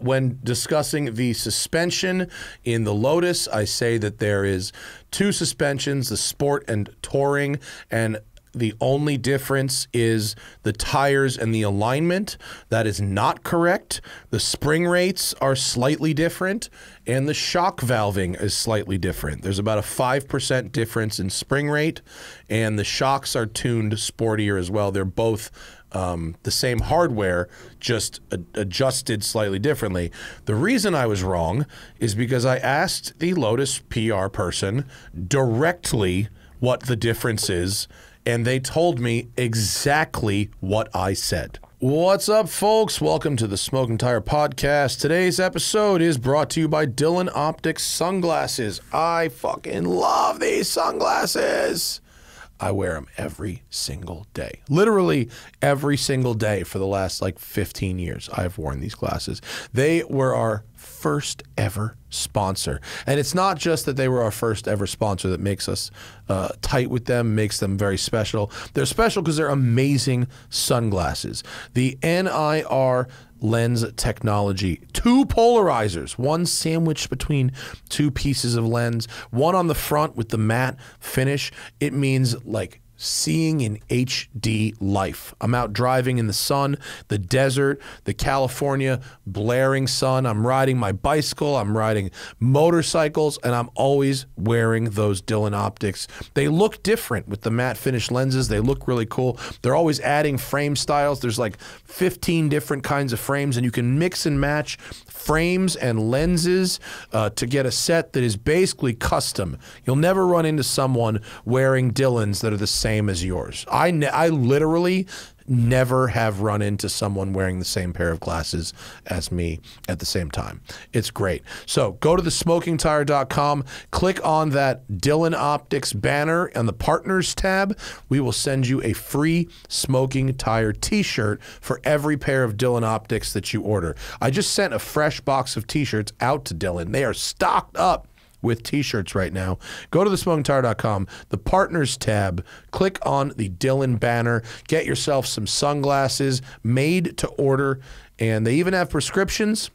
When discussing the suspension in the Lotus, I say that there is two suspensions, the Sport and Touring, and the only difference is the tires and the alignment. That is not correct. The spring rates are slightly different, and the shock valving is slightly different. There's about a 5% difference in spring rate, and the shocks are tuned sportier as well. They're both the same hardware, just adjusted slightly differently. The reason I was wrong is because I asked the Lotus PR person directly what the difference is, and they told me exactly what I said. What's up, folks? Welcome to the Smoking Tire Podcast. Today's episode is brought to you by Dylan Optics Sunglasses. I fucking love these sunglasses. I wear them every single day. Literally every single day for the last like 15 years I've worn these glasses. They were our first ever sponsor. And it's not just that they were our first ever sponsor that makes us tight with them, makes them very special. They're special because they're amazing sunglasses. The NIR lens technology, two polarizers, one sandwiched between two pieces of lens, one on the front with the matte finish. It means like seeing in HD life. I'm out driving in the sun, the desert, the California blaring sun. I'm riding my bicycle, I'm riding motorcycles, and I'm always wearing those Dylan Optics. They look different with the matte finish lenses. They look really cool. They're always adding frame styles. There's like 15 different kinds of frames, and you can mix and match frames and lenses to get a set that is basically custom. You'll never run into someone wearing Dylans that are the same as yours. I literally never have run into someone wearing the same pair of glasses as me at the same time. It's great. So go to thesmokingtire.com, click on that Dylan Optics banner on the Partners tab. We will send you a free Smoking Tire t-shirt for every pair of Dylan Optics that you order. I just sent a fresh box of t-shirts out to Dylan. They are stocked up with t-shirts right now. Go to thesmokingtire.com, the Partners tab, click on the Dylan banner, get yourself some sunglasses made to order, and they even have prescriptions.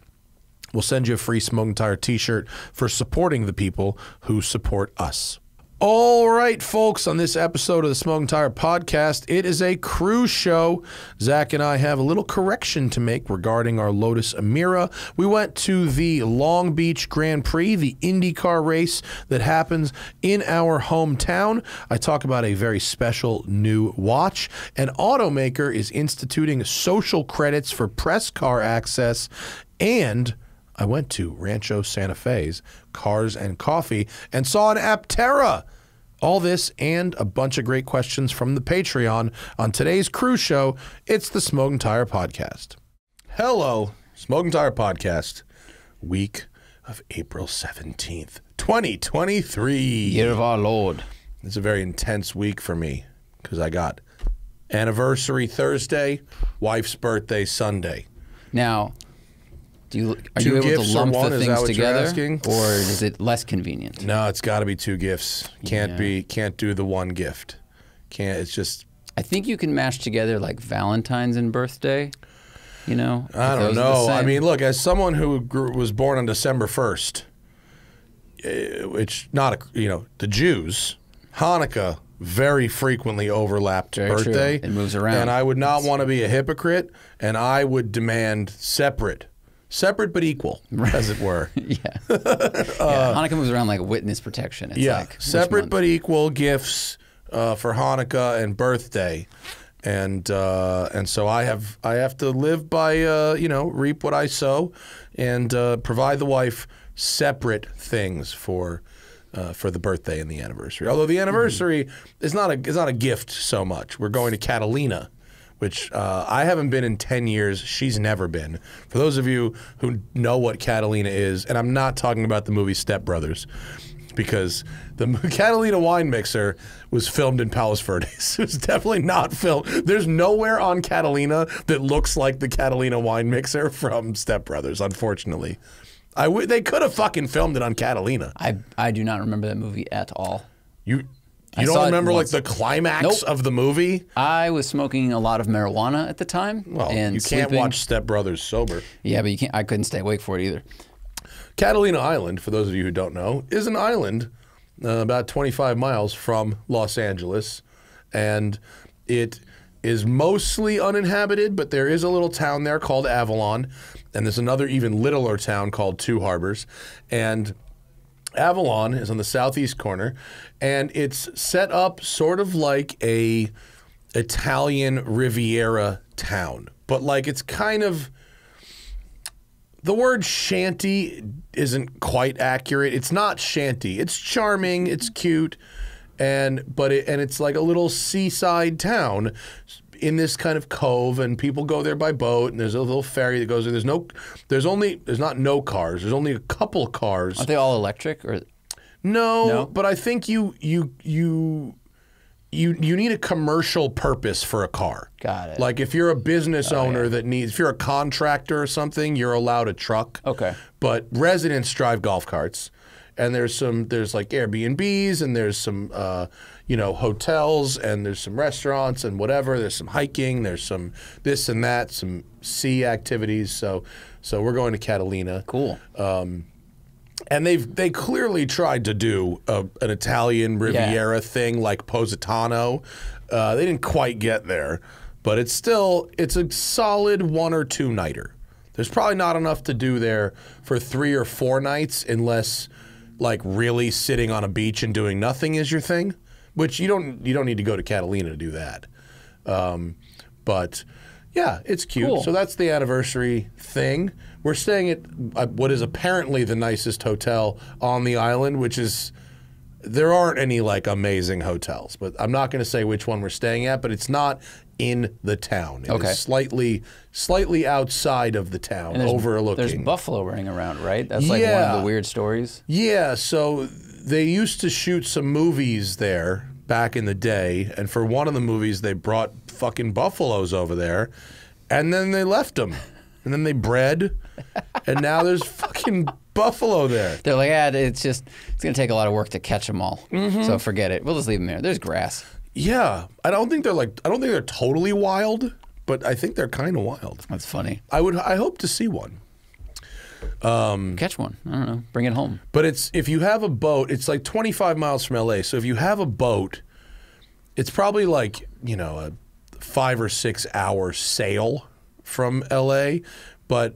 We'll send you a free Smoking Tire t-shirt for supporting the people who support us. All right, folks, on this episode of the Smoking Tire Podcast, it is a cruise show. Zach and I have a little correction to make regarding our Lotus Emira. We went to the Long Beach Grand Prix, the IndyCar race that happens in our hometown. I talk about a very special new watch. An automaker is instituting social credits for press car access, and I went to Rancho Santa Fe's Cars and Coffee and saw an Aptera. All this and a bunch of great questions from the Patreon on today's cruise show. It's the Smoking Tire Podcast. Hello, Smoking Tire Podcast, week of April 17th, 2023. Year of our Lord. It's a very intense week for me because I got anniversary Thursday, wife's birthday Sunday. Now, are you able to lump the things together, or is it less convenient? No, it's got to be two gifts. Can't do the one gift. It's just. I think you can mash together like Valentine's and birthday. You know, I don't know. I mean, look, as someone who was born on December 1st, which the Jews, Hanukkah very frequently overlapped birthday. True. It moves around, and I would not want to be a hypocrite, and I would demand separate but equal, as it were. Yeah. Hanukkah moves around like witness protection. It's like, separate but equal gifts for Hanukkah and birthday, and so I have to live by reap what I sow, and provide the wife separate things for the birthday and the anniversary. Although the anniversary is not a gift so much. We're going to Catalina, which I haven't been in 10 years. She's never been. For those of you who know what Catalina is, and I'm not talking about the movie Step Brothers, because the Catalina wine mixer was filmed in Palos Verdes. It was definitely not filmed. There's nowhere on Catalina that looks like the Catalina wine mixer from Step Brothers, unfortunately. They could have fucking filmed it on Catalina. I do not remember that movie at all. You don't remember like the climax of the movie? I was smoking a lot of marijuana at the time. Well, and you can't watch Step Brothers sober. Yeah, but you can't. I couldn't stay awake for it either. Catalina Island, for those of you who don't know, is an island about 25 miles from Los Angeles, and it is mostly uninhabited, but there is a little town there called Avalon, and there's another even littler town called Two Harbors, and Avalon is on the southeast corner, and it's set up sort of like a Italian Riviera town, but like it's kind of, the word shanty isn't quite accurate. It's not shanty. It's charming. It's cute, and it's like a little seaside town in this kind of cove, and people go there by boat, and there's a little ferry that goes there. There's not no cars. There's only a couple cars. Aren't they all electric or? No, but I think you need a commercial purpose for a car. Got it. Like if you're a business owner that needs, if you're a contractor or something, you're allowed a truck. Okay. But residents drive golf carts, and there's like Airbnbs, and there's some hotels, and there's some restaurants and whatever. There's some hiking. There's some this and that, some sea activities. So we're going to Catalina. Cool. And they clearly tried to do an Italian Riviera thing like Positano. They didn't quite get there, but it's a solid 1 or 2 nighter. There's probably not enough to do there for 3 or 4 nights unless like really sitting on a beach and doing nothing is your thing, which you don't need to go to Catalina to do that. But yeah, it's cute. Cool. So that's the anniversary thing. We're staying at what is apparently the nicest hotel on the island, which is, there aren't any like amazing hotels, but I'm not going to say which one we're staying at, but it's not in the town. It is slightly outside of the town, overlooking. There's buffalo running around, right? That's like one of the weird stories. Yeah, so they used to shoot some movies there back in the day, and for one of the movies they brought fucking buffaloes over there, and then they left them. And then they bred, and now there's fucking buffalo there. They're like, it's going to take a lot of work to catch them all. So forget it. We'll just leave them there. There's grass. Yeah. I don't think they're totally wild, but I think they're kind of wild. That's funny. I hope to see one. Catch one. I don't know. Bring it home. But if you have a boat, it's like 25 miles from LA. So if you have a boat, it's probably like, a 5 or 6 hour sail from LA, but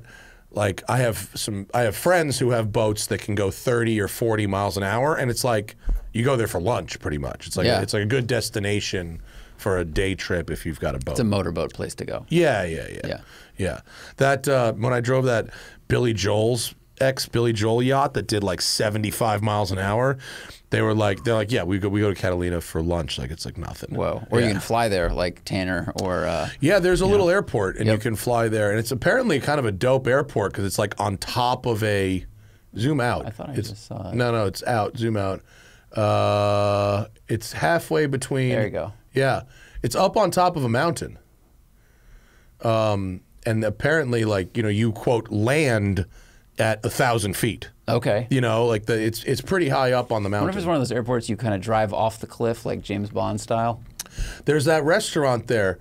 like I have friends who have boats that can go 30 or 40 miles an hour, and it's like you go there for lunch pretty much. It's like it's like a good destination for a day trip if you've got a boat. It's a motorboat place to go. Yeah. That when I drove that Billy Joel yacht that did like 75 miles an hour, they're like, yeah, we go to Catalina for lunch. Like it's like nothing. Whoa. Or you can fly there like Tanner or yeah, there's a little airport, and you can fly there, and it's apparently kind of a dope airport because it's like on top of a zoom out. I thought I just saw it. No, it's out. Zoom out. It's halfway between. There you go. Yeah, it's up on top of a mountain. And apparently, like you quote land at 1,000 feet. Okay. It's pretty high up on the mountain. I wonder if it's one of those airports you kind of drive off the cliff like James Bond style. There's that restaurant there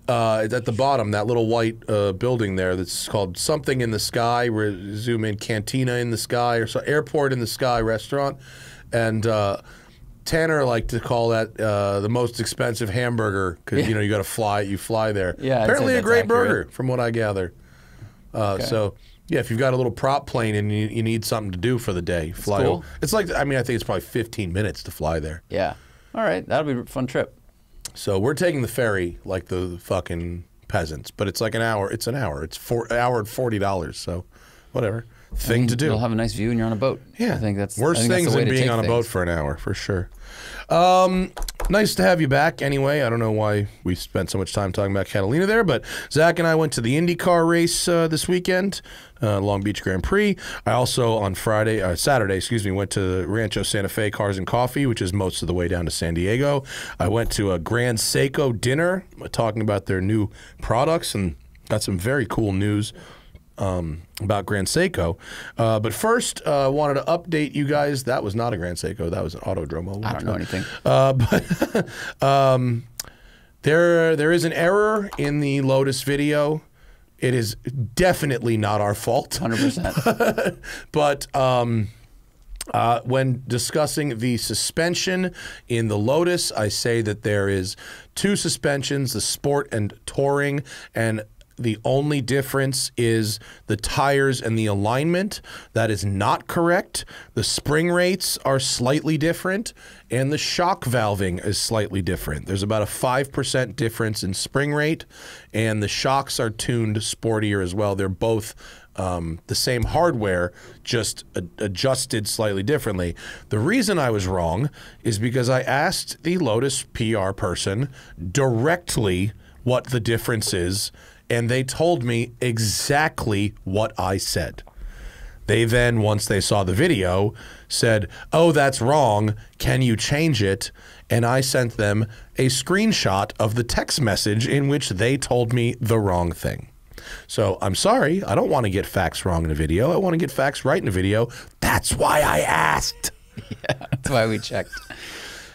at the bottom, that little white building there that's called something in the sky. We zoom in, Cantina in the Sky, or so, Airport in the Sky restaurant. And Tanner liked to call that the most expensive hamburger because you got to fly. You fly there. Yeah, apparently a great burger, from what I gather. So. Yeah, if you've got a little prop plane and you need something to do for the day, fly. Cool. It's like, I think it's probably 15 minutes to fly there. Yeah. All right, that'll be a fun trip. So we're taking the ferry like the fucking peasants, but it's like an hour. It's an hour. It's an hour and $40. So whatever. Thing to do. You'll have a nice view and you're on a boat. Yeah. I think that's worst things than being on a boat for an hour, for sure. Nice to have you back anyway. I don't know why we spent so much time talking about Catalina there, but Zach and I went to the IndyCar race this weekend, Long Beach Grand Prix. I also on Saturday, went to Rancho Santa Fe Cars and Coffee, which is most of the way down to San Diego. I went to a Grand Seiko dinner talking about their new products and got some very cool news Grand Seiko. But first, wanted to update you guys. That was not a Grand Seiko. That was an Autodromo. I don't know anything. But there is an error in the Lotus video. It is definitely not our fault. 100%. But when discussing the suspension in the Lotus, I say that there is two suspensions, the Sport and Touring, and the only difference is the tires and the alignment. That is not correct. The spring rates are slightly different, and the shock valving is slightly different. There's about a 5% difference in spring rate, and the shocks are tuned sportier as well. They're both the same hardware, just adjusted slightly differently. The reason I was wrong is because I asked the Lotus PR person directly what the difference is, and they told me exactly what I said. They then, once they saw the video, said, "Oh, that's wrong. Can you change it?" And I sent them a screenshot of the text message in which they told me the wrong thing. So I'm sorry. I don't want to get facts wrong in a video. I want to get facts right in a video. That's why I asked. Yeah, that's why we checked.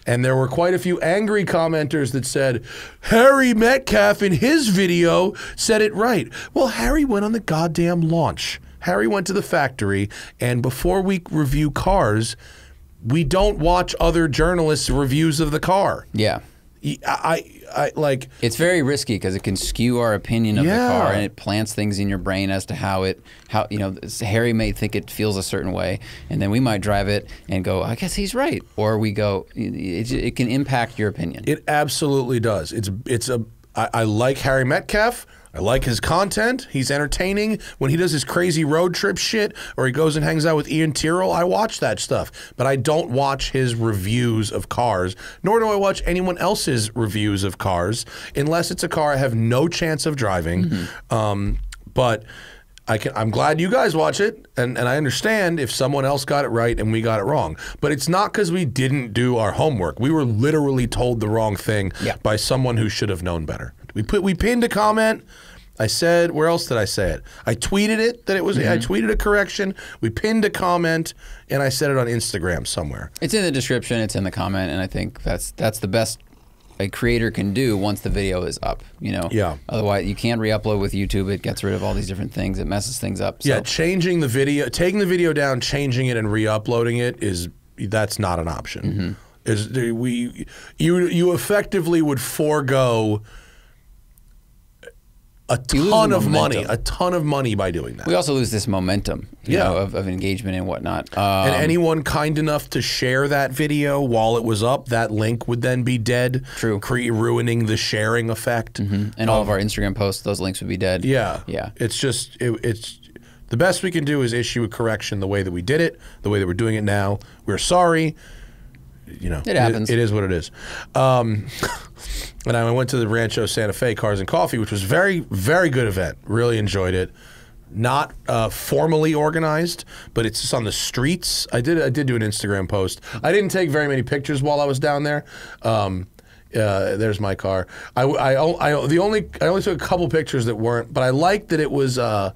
And there were quite a few angry commenters that said, Harry Metcalf in his video said it right. Well, Harry went on the goddamn launch. Harry went to the factory, and before we review cars, we don't watch other journalists' reviews of the car. Yeah. I like... It's very risky because it can skew our opinion of the car, and it plants things in your brain as to how you know, Harry may think it feels a certain way, and then we might drive it and go, I guess he's right. Or we go, it can impact your opinion. It absolutely does. I like Harry Metcalf. I like his content. He's entertaining. When he does his crazy road trip shit or he goes and hangs out with Ian Tyrrell, I watch that stuff. But I don't watch his reviews of cars, nor do I watch anyone else's reviews of cars, unless it's a car I have no chance of driving. Mm-hmm. But I'm glad you guys watch it, and I understand if someone else got it right and we got it wrong. But it's not because we didn't do our homework. We were literally told the wrong thing by someone who should have known better. We pinned a comment. I said, where else did I say it? I tweeted it that it was. I tweeted a correction. We pinned a comment, and I said it on Instagram somewhere. It's in the description. It's in the comment, and I think that's the best a creator can do once the video is up. You know. Yeah. Otherwise, you can't re-upload with YouTube. It gets rid of all these different things. It messes things up. So. Yeah. Changing the video, taking the video down, changing it, and re-uploading it that's not an option. You effectively would forego a ton of money by doing that. We also lose this momentum, you know, of engagement and whatnot. And anyone kind enough to share that video while it was up, that link would then be dead. True. Ruining the sharing effect. And all of our Instagram posts, those links would be dead. Yeah. Yeah. It's just, it's the best we can do is issue a correction the way that we did it, the way that we're doing it now. We're sorry. You know, it happens. It is what it is. And I went to the Rancho Santa Fe Cars and Coffee, which was very, very good event. Really enjoyed it. Not formally organized, but it's just on the streets. I did do an Instagram post. I didn't take very many pictures while I was down there. There's my car. I only took a couple pictures that weren't, but I liked that it was not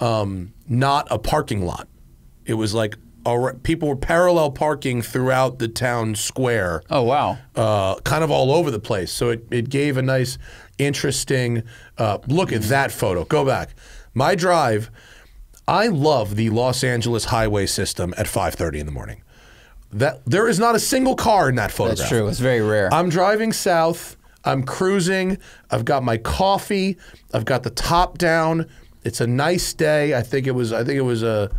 a parking lot. It was like people were parallel parking throughout the town square. Oh, wow. Kind of all over the place. So it gave a nice, interesting look at that photo. Go back. My drive, I love the Los Angeles highway system at 5:30 in the morning. There is not a single car in that photograph. That's true. It's very rare. I'm driving south. I'm cruising. I've got my coffee. I've got the top down. It's a nice day. I think it was a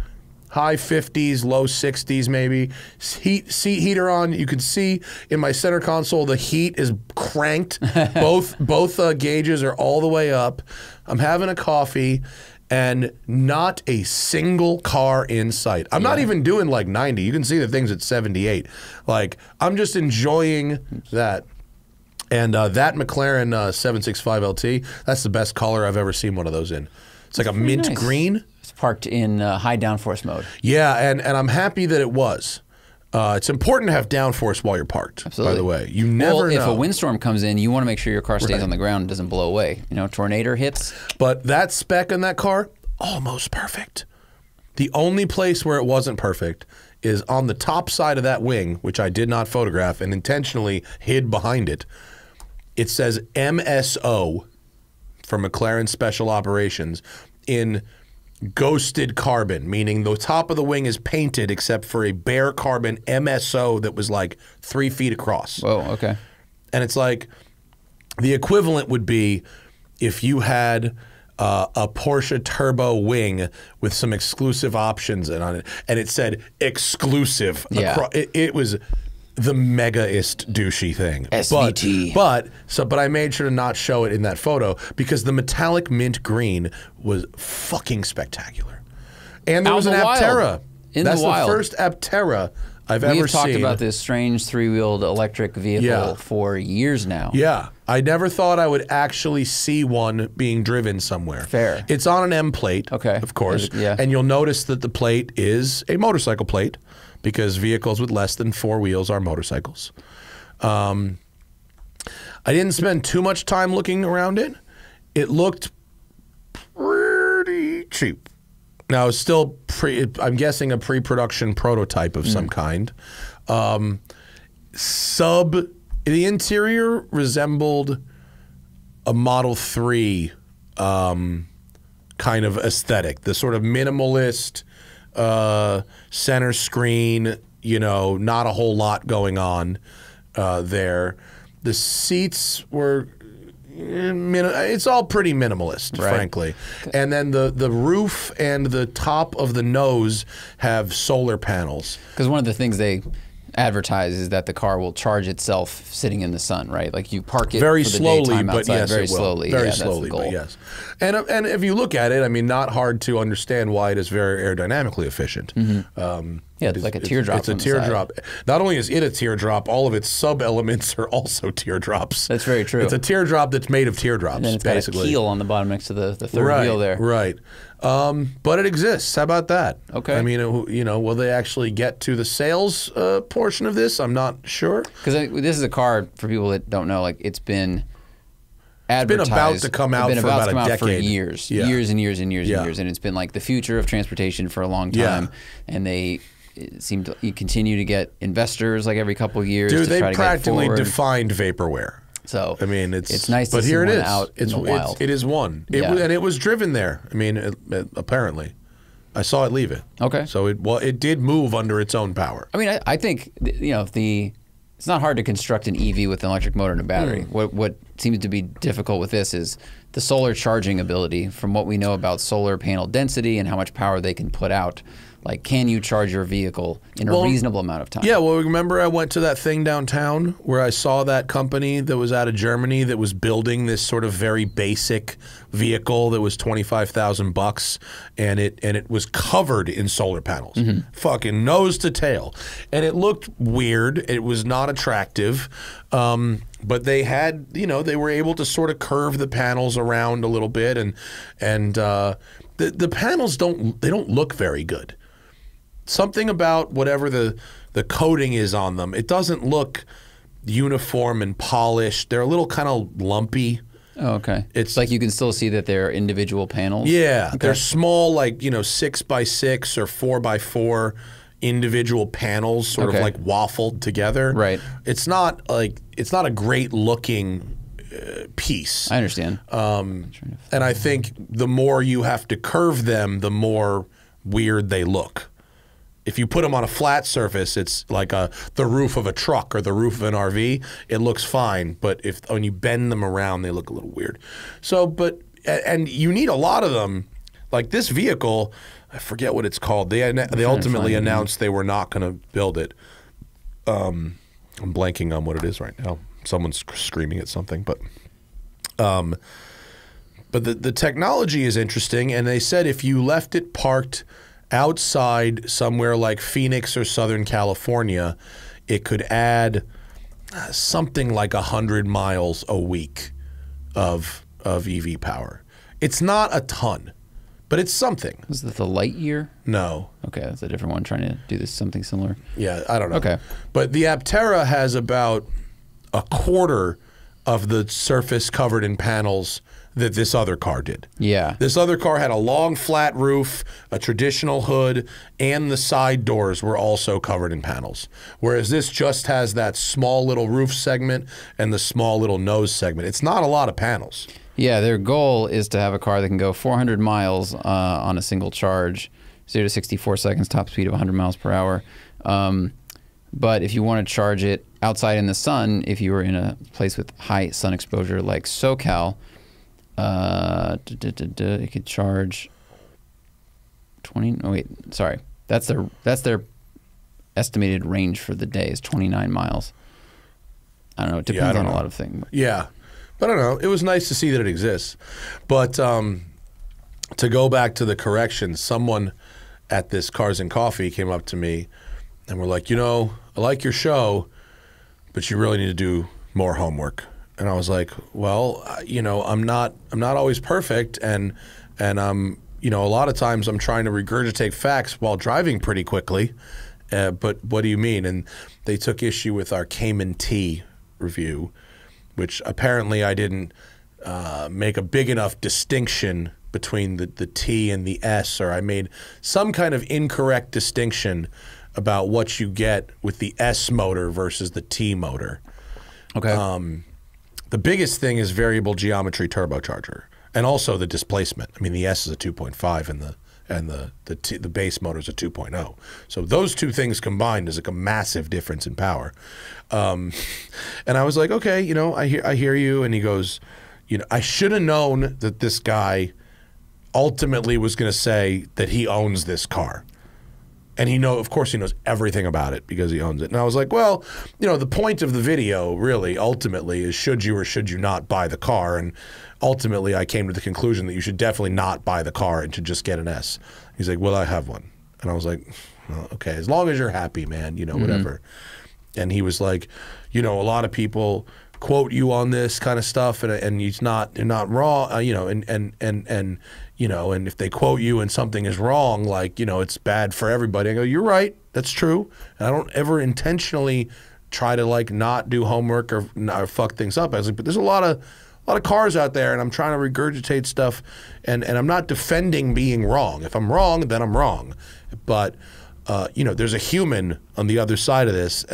high 50s, low 60s maybe. Seat heater on. You can see in my center console the heat is cranked. both gauges are all the way up. I'm having a coffee and not a single car in sight. I'm not even doing like 90. You can see the thing's at 78. Like, I'm just enjoying that. And that McLaren 765 LT, that's the best color I've ever seen one of those in. It's like a mint green. It's parked in high downforce mode. Yeah, and I'm happy that it was. It's important to have downforce while you're parked. Absolutely. By the way, you never know. If a windstorm comes in, you want to make sure your car stays on the ground and doesn't blow away. You know, tornado hits. But that spec on that car, almost perfect. The only place where it wasn't perfect is on the top side of that wing, which I did not photograph and intentionally hid behind it. It says MSO for McLaren Special Operations in ghosted carbon, meaning the top of the wing is painted except for a bare carbon MSO that was like 3 feet across. Whoa, okay. And it's like the equivalent would be if you had a Porsche turbo wing with some exclusive options on it, and it said exclusive. Yeah. It was the megaist douchey thing. SVT. But I made sure to not show it in that photo because the metallic mint green was fucking spectacular. And there was an Aptera. That's the first Aptera I've ever seen. We've talked about this strange 3-wheeled electric vehicle for years now. Yeah. I never thought I would actually see one being driven somewhere. Fair. It's on an M plate, of course. Yeah. And you'll notice that the plate is a motorcycle plate because vehicles with less than 4 wheels are motorcycles. I didn't spend too much time looking around it. It looked pretty cheap. Now, it's still I'm guessing a pre-production prototype of some kind. The interior resembled a Model 3 kind of aesthetic, the sort of minimalist center screen, you know, not a whole lot going on there. The seats were, it's all pretty minimalist, frankly. And then the roof and the top of the nose have solar panels. Because one of the things they advertise is that the car will charge itself sitting in the sun, right? Like you park it very for the slowly, daytime but outside, yes, very it will. slowly. Very yeah, slowly, that's the goal. but yes. And if you look at it, I mean, not hard to understand why it is very aerodynamically efficient. Yeah, it's like a teardrop. It's a teardrop. Not only is it a teardrop, all of its sub-elements are also teardrops. That's very true. It's a teardrop that's made of teardrops, And then it's basically. got a keel on the bottom next to the third wheel there. Right. But it exists. How about that? Okay. I mean, you know, will they actually get to the sales portion of this? I'm not sure. Because this is a car, for people that don't know, like it's been advertised. It's been about to come out for about a decade. For years. Yeah. Years and years and years and years. And it's been like the future of transportation for a long time. And they seem to continue to get investors like every couple of years. Dude, to try they to practically get defined vaporware. So I mean, it's nice to but see here one it is. out in the wild. It is one. Yeah. And it was driven there. I mean, apparently, I saw it leave it. Okay. So it did move under its own power. I mean, I think you know it's not hard to construct an EV with an electric motor and a battery. What seems to be difficult with this is the solar charging ability. From what we know about solar panel density and how much power they can put out, like, can you charge your vehicle in a reasonable amount of time? Yeah, well, remember I went to that thing downtown where I saw that company that was out of Germany that was building this sort of very basic vehicle that was $25,000, and it was covered in solar panels, fucking nose to tail, and it looked weird. It was not attractive, but they had, you know, they were able to sort of curve the panels around a little bit, and the panels don't look very good. Something about whatever the coating is on them, it doesn't look uniform and polished. They're a little kind of lumpy. Oh, okay. It's like you can still see that they're individual panels. Yeah, okay. They're small, like, you know, 6x6 or 4x4 individual panels, sort of like waffled together. Right. It's not a great looking piece. I understand. And I think the more you have to curve them, the more weird they look. If you put them on a flat surface, it's like the roof of a truck or the roof of an RV. It looks fine, but when you bend them around, they look a little weird. So, and you need a lot of them. Like this vehicle, I forget what it's called. They ultimately announced they were not going to build it. I'm blanking on what it is right now. Someone's screaming at something, but the technology is interesting, and they said if you left it parked outside somewhere like Phoenix or Southern California, it could add something like 100 miles a week of EV power. It's not a ton, but it's something. Is that the Lightyear? No. Okay, that's a different one trying to do something similar. Yeah, I don't know. Okay. But the Aptera has about a quarter of the surface covered in panels that this other car did. Yeah. This other car had a long flat roof, a traditional hood, and the side doors were also covered in panels. Whereas this just has that small little roof segment and the small little nose segment. It's not a lot of panels. Yeah, their goal is to have a car that can go 400 miles on a single charge, 0 to 64 seconds, top speed of 100 miles per hour. But if you want to charge it outside in the sun, if you were in a place with high sun exposure like SoCal, it could charge 20. Oh wait, sorry. That's their estimated range for the day is 29 miles. I don't know. It depends on a lot of things. Yeah, but I don't know. It was nice to see that it exists. But to go back to the corrections, someone at this Cars and Coffee came up to me and were like, you know, I like your show, but you really need to do more homework. And I was like, well, you know, I'm not always perfect, and you know, a lot of times I'm trying to regurgitate facts while driving pretty quickly. But what do you mean? And they took issue with our Cayman T review, which apparently I didn't make a big enough distinction between the T and the S, or I made some kind of incorrect distinction about what you get with the S motor versus the T motor. Okay. The biggest thing is variable geometry turbocharger, and also the displacement. I mean, the S is a 2.5, and the base motor is a 2.0. So those two things combined is like a massive difference in power. And I was like, okay, you know, I hear you. And he goes, you know, I should have known that this guy ultimately was going to say that he owns this car. And of course he knows everything about it because he owns it. And I was like, well, you know, the point of the video really ultimately is should you or should you not buy the car? And ultimately I came to the conclusion that you should definitely not buy the car and should just get an S. He's like, well, I have one. And I was like, well, okay, as long as you're happy, man, you know, whatever. And he was like, you know, a lot of people quote you on this kind of stuff, and you're not wrong, you know, and you know, and if they quote you and something is wrong, like, you know, it's bad for everybody. I go, you're right, that's true. And I don't ever intentionally try to like not do homework or fuck things up. I was like, but there's a lot of cars out there, and I'm trying to regurgitate stuff, and I'm not defending being wrong. If I'm wrong, then I'm wrong. But you know, there's a human on the other side of this.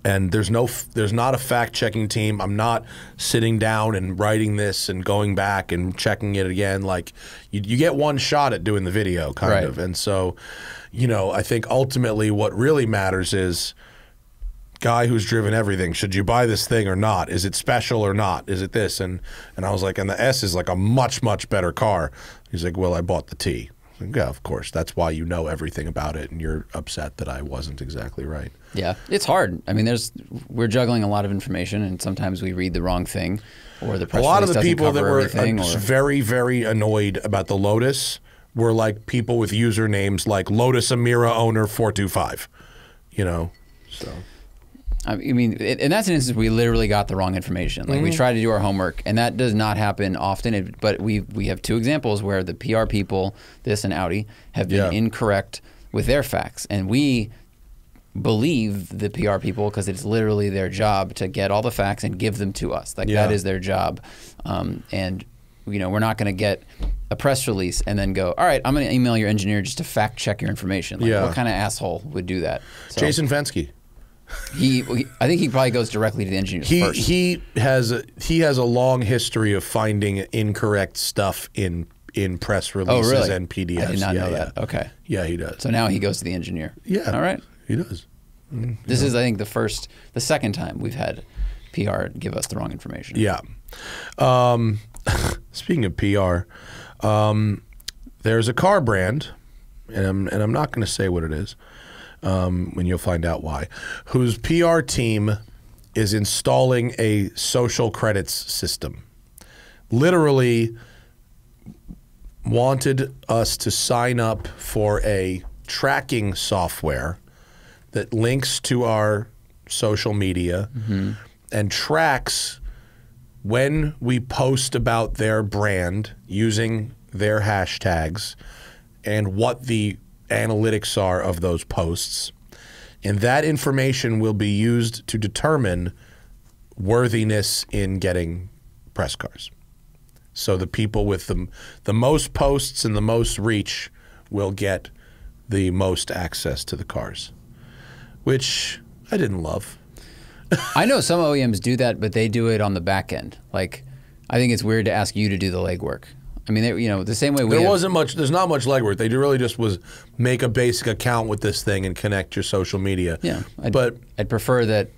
And there's not a fact-checking team. I'm not sitting down and writing this and going back and checking it again. Like, you get one shot at doing the video, kind of. And so, you know, I think ultimately what really matters is guy who's driven everything. Should you buy this thing or not? Is it special or not? Is it this? And I was like, and the S is like a much, much better car. He's like, well, I bought the T. Yeah, of course. That's why you know everything about it, and you're upset that I wasn't exactly right. Yeah, it's hard. I mean, we're juggling a lot of information, and sometimes we read the wrong thing, or the press a lot of release the doesn't people that cover were everything, very, very annoyed about the Lotus were like people with usernames like Lotus Emira owner 425. You know, so. I mean, in that instance, we literally got the wrong information. Like, we tried to do our homework, and that does not happen often. But we have two examples where the PR people, this and Audi, have been incorrect with their facts. And we believe the PR people because it's literally their job to get all the facts and give them to us. Like, that is their job. And, you know, we're not going to get a press release and then go, all right, I'm going to email your engineer just to fact check your information. Like, what kind of asshole would do that? So, Jason Fenske. I think he probably goes directly to the engineers first. He has a long history of finding incorrect stuff in press releases and PDFs. I did not know that. Okay. Yeah, he does. So now he goes to the engineer. Yeah. All right. He does. This is, I think, the second time we've had PR give us the wrong information. Yeah. Speaking of PR, there's a car brand, and I'm not going to say what it is. When you'll find out why, whose PR team is installing a social credits system. Literally wanted us to sign up for a tracking software that links to our social media and tracks when we post about their brand using their hashtags and what the analytics are of those posts, and that information will be used to determine worthiness in getting press cars. So the people with the most posts and the most reach will get the most access to the cars, which I didn't love. I know some OEMs do that, but they do it on the back end. Like, I think it's weird to ask you to do the legwork. I mean, you know, the same way we wasn't much. There's not much legwork. They really just was make a basic account with this thing and connect your social media. Yeah, but I'd prefer that.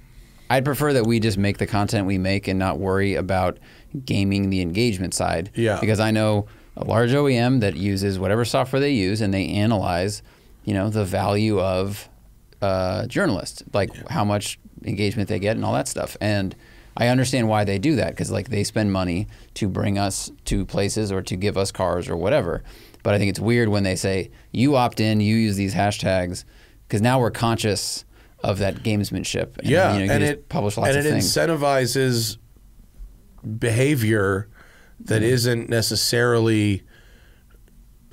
I'd prefer that we just make the content we make and not worry about gaming the engagement side. Yeah. Because I know a large OEM that uses whatever software they use and they analyze, you know, the value of journalists, like how much engagement they get and all that stuff. And I understand why they do that, because like they spend money to bring us to places or to give us cars or whatever. But I think it's weird when they say, you opt in, you use these hashtags, because now we're conscious of that gamesmanship. And, yeah, you know, and it publish lots of things. Incentivizes behavior that isn't necessarily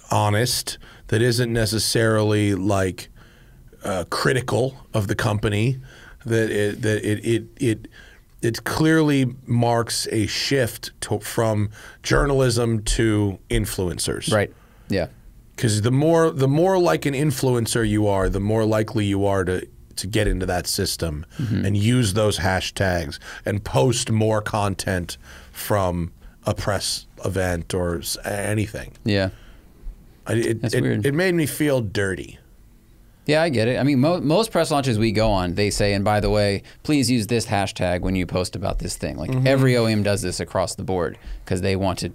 honest, that isn't necessarily like critical of the company, that it clearly marks a shift from journalism to influencers. Right. Yeah. Because the more like an influencer you are, the more likely you are to get into that system and use those hashtags and post more content from a press event or anything. Yeah. That's weird. It made me feel dirty. Yeah, I get it. I mean, most press launches we go on, they say, and by the way, please use this hashtag when you post about this thing. Like every OEM does this across the board because they want to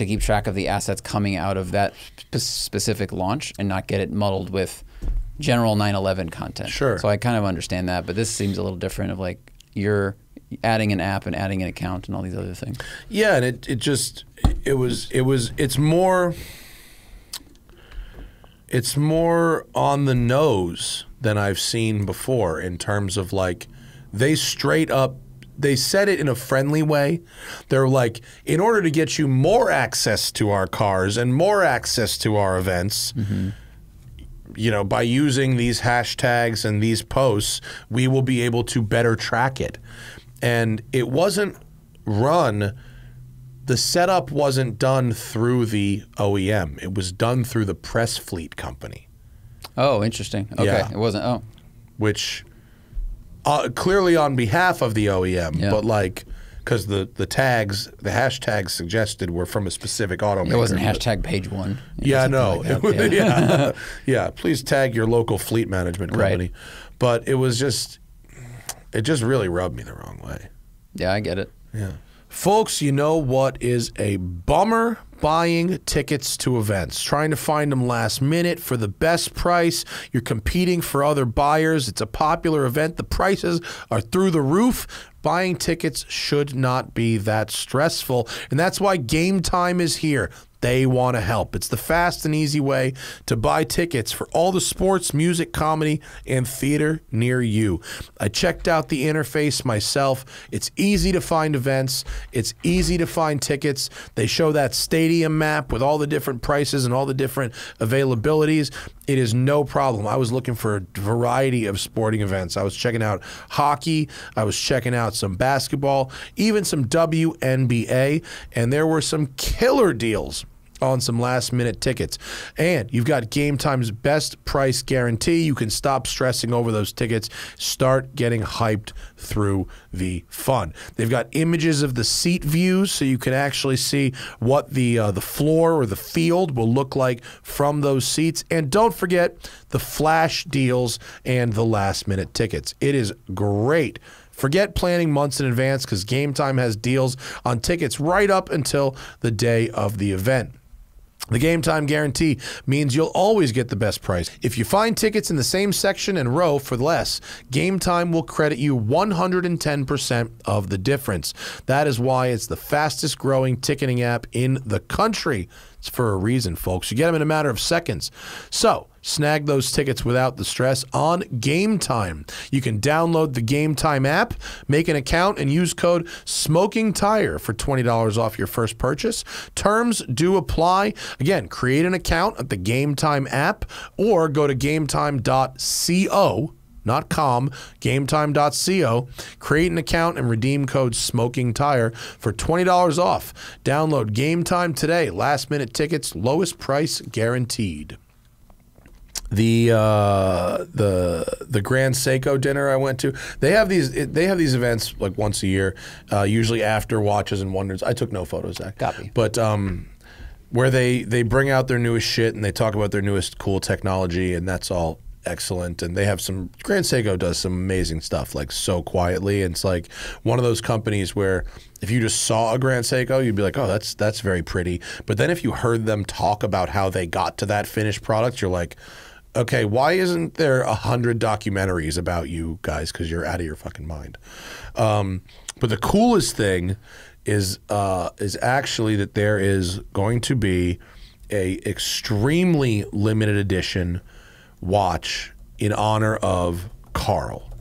keep track of the assets coming out of that specific launch and not get it muddled with general 911 content. Sure. So I kind of understand that, but this seems a little different of like you're adding an app and adding an account and all these other things. Yeah, and it's more on the nose than I've seen before in terms of like they straight up, they said it in a friendly way. They're like, in order to get you more access to our cars and more access to our events, you know, by using these hashtags and these posts, we will be able to better track it. And it wasn't run, the setup wasn't done through the OEM. It was done through the press fleet company. Oh, interesting. Okay, Yeah. It wasn't, oh. Which clearly on behalf of the OEM, but like, because the hashtags suggested were from a specific automaker. It wasn't hashtag page one. Yeah, no. Like yeah. Yeah, please tag your local fleet management company. Right. But it just really rubbed me the wrong way. Yeah, I get it. Yeah. Folks, you know what is a bummer? Buying tickets to events, trying to find them last minute for the best price. You're competing for other buyers. It's a popular event. The prices are through the roof. Buying tickets should not be that stressful. And that's why Gametime is here. They want to help. It's the fast and easy way to buy tickets for all the sports, music, comedy, and theater near you. I checked out the interface myself. It's easy to find events. It's easy to find tickets. They show that stadium map with all the different prices and all the different availabilities. It is no problem. I was looking for a variety of sporting events. I was checking out hockey. I was checking out some basketball, even some WNBA, and there were some killer deals on some last-minute tickets. And you've got Gametime's best price guarantee. You can stop stressing over those tickets. Start getting hyped through the fun. They've got images of the seat views so you can actually see what the floor or the field will look like from those seats. And don't forget the flash deals and the last-minute tickets. It is great. Forget planning months in advance because Gametime has deals on tickets right up until the day of the event. The Gametime guarantee means you'll always get the best price. If you find tickets in the same section and row for less, Gametime will credit you 110% of the difference. That is why it's the fastest growing ticketing app in the country. It's for a reason, folks. You get them in a matter of seconds. So, snag those tickets without the stress on Gametime. You can download the Gametime app, make an account, and use code SMOKINGTIRE for $20 off your first purchase. Terms do apply. Again, create an account at the Gametime app or go to gametime.co, not com, gametime.co. Create an account and redeem code SMOKINGTIRE for $20 off. Download Gametime today. Last minute tickets, lowest price guaranteed. The Grand Seiko dinner I went to, they have these events like once a year, usually after Watches and Wonders. I took no photos, Zach. Copy. But where they bring out their newest shit and they talk about their newest cool technology, and that's all excellent. And they have some, Grand Seiko does some amazing stuff, like so quietly. And it's like one of those companies where if you just saw a Grand Seiko, you'd be like, oh, that's very pretty. But then if you heard them talk about how they got to that finished product, you're like, okay, why isn't there 100 documentaries about you guys? Because you're out of your fucking mind. But the coolest thing is actually that there is going to be a extremely limited edition watch in honor of Carl.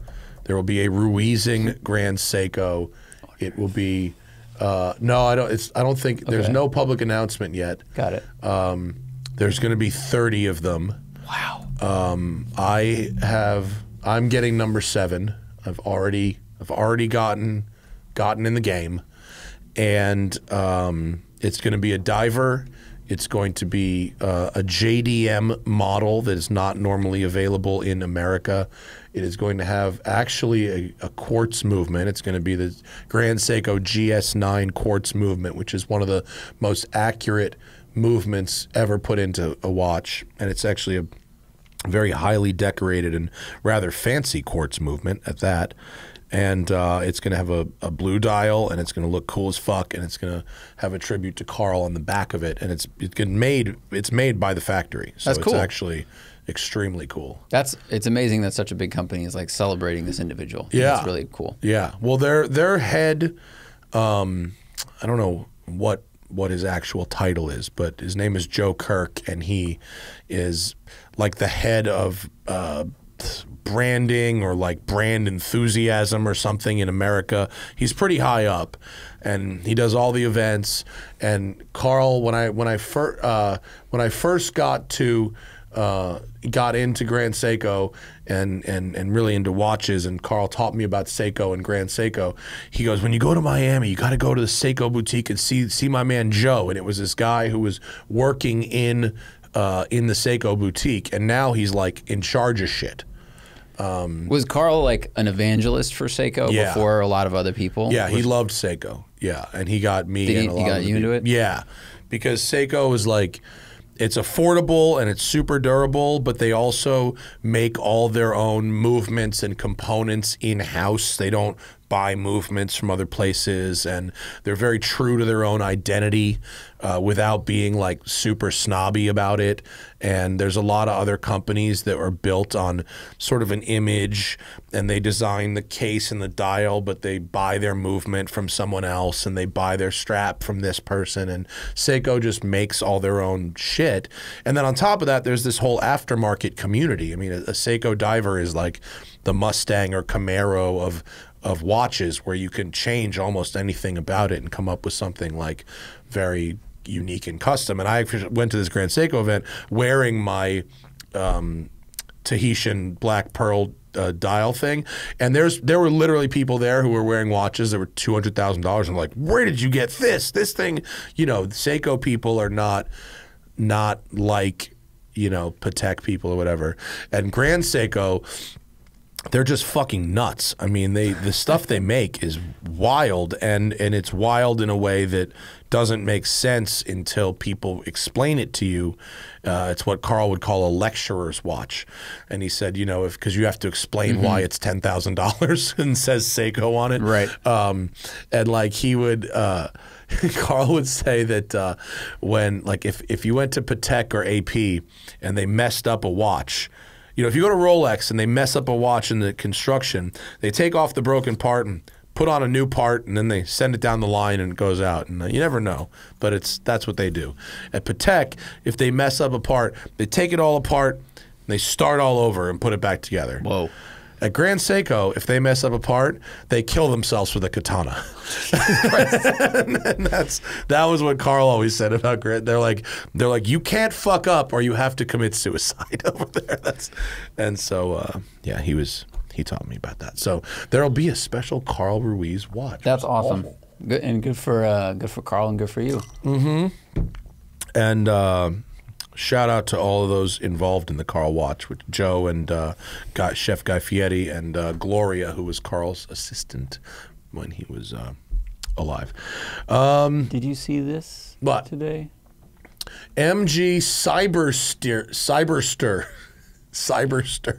There will be a Ruizing Grand Seiko. It will be no, I don't think there's no public announcement yet. Got it. There's going to be 30 of them. Wow. I'm getting number 7. I've already gotten in the game, and it's going to be a diver. It's going to be a JDM model that is not normally available in America. It is going to have actually a quartz movement. It's going to be the Grand Seiko GS9 quartz movement, which is one of the most accurate movements ever put into a watch, and it's actually a very highly decorated and rather fancy quartz movement at that. And it's going to have a blue dial, and it's going to look cool as fuck, and it's going to have a tribute to Carl on the back of it, and it's made by the factory. So That's cool. It's actually extremely cool. It's amazing that such a big company is like celebrating this individual. Yeah, it's really cool. Yeah. Well, their head, I don't know what his actual title is, but his name is Joe Kirk, and he is like the head of branding or like brand enthusiasm or something in America. He's pretty high up, and he does all the events. And Carl, when I first got into Grand Seiko and really into watches, and Carl taught me about Seiko and Grand Seiko. He goes, when you go to Miami, you got to go to the Seiko boutique and see my man Joe. And it was this guy who was working in the Seiko boutique, and now he's like in charge of shit. Was Carl like an evangelist for Seiko before a lot of other people? Yeah, he loved Seiko. Yeah, and he got me. He and a lot got of you into it? Yeah, because Seiko is like, it's affordable and it's super durable, but they also make all their own movements and components in-house. They don't buy movements from other places, and they're very true to their own identity without being like super snobby about it. And there's a lot of other companies that are built on sort of an image, and they design the case and the dial, but they buy their movement from someone else, and they buy their strap from this person. And Seiko just makes all their own shit. And then on top of that, there's this whole aftermarket community. I mean, a Seiko diver is like the Mustang or Camaro of watches, where you can change almost anything about it and come up with something like very unique and custom. And I went to this Grand Seiko event wearing my Tahitian black pearl dial thing, and there were literally people there who were wearing watches that were $200,000. I'm like, where did you get this? This thing, you know, Seiko people are not like, you know, Patek people or whatever. And Grand Seiko, they're just fucking nuts. I mean, the stuff they make is wild, and it's wild in a way that doesn't make sense until people explain it to you. It's what Carl would call a lecturer's watch. And he said, you know, because you have to explain why it's $10,000 and says Seiko on it. Right. And like he would, Carl would say that when, like, if you went to Patek or AP and they messed up a watch, you know, if you go to Rolex and they mess up a watch in the construction, they take off the broken part and put on a new part, and then they send it down the line and it goes out. And you never know, but that's what they do. At Patek, if they mess up a part, they take it all apart, and they start all over and put it back together. Whoa. At Grand Seiko, if they mess up a part, they kill themselves with a katana. And that was what Carl always said about Grand. They're like, you can't fuck up or you have to commit suicide over there. And so, yeah, he was He taught me about that. So there'll be a special Carl Ruiz watch. That's awesome. Good, and good for Carl and good for you. And shout out to all of those involved in the Carl watch, with Joe and Chef Guy Fieri and Gloria, who was Carl's assistant when he was alive. Did you see this today? MG Cyberster.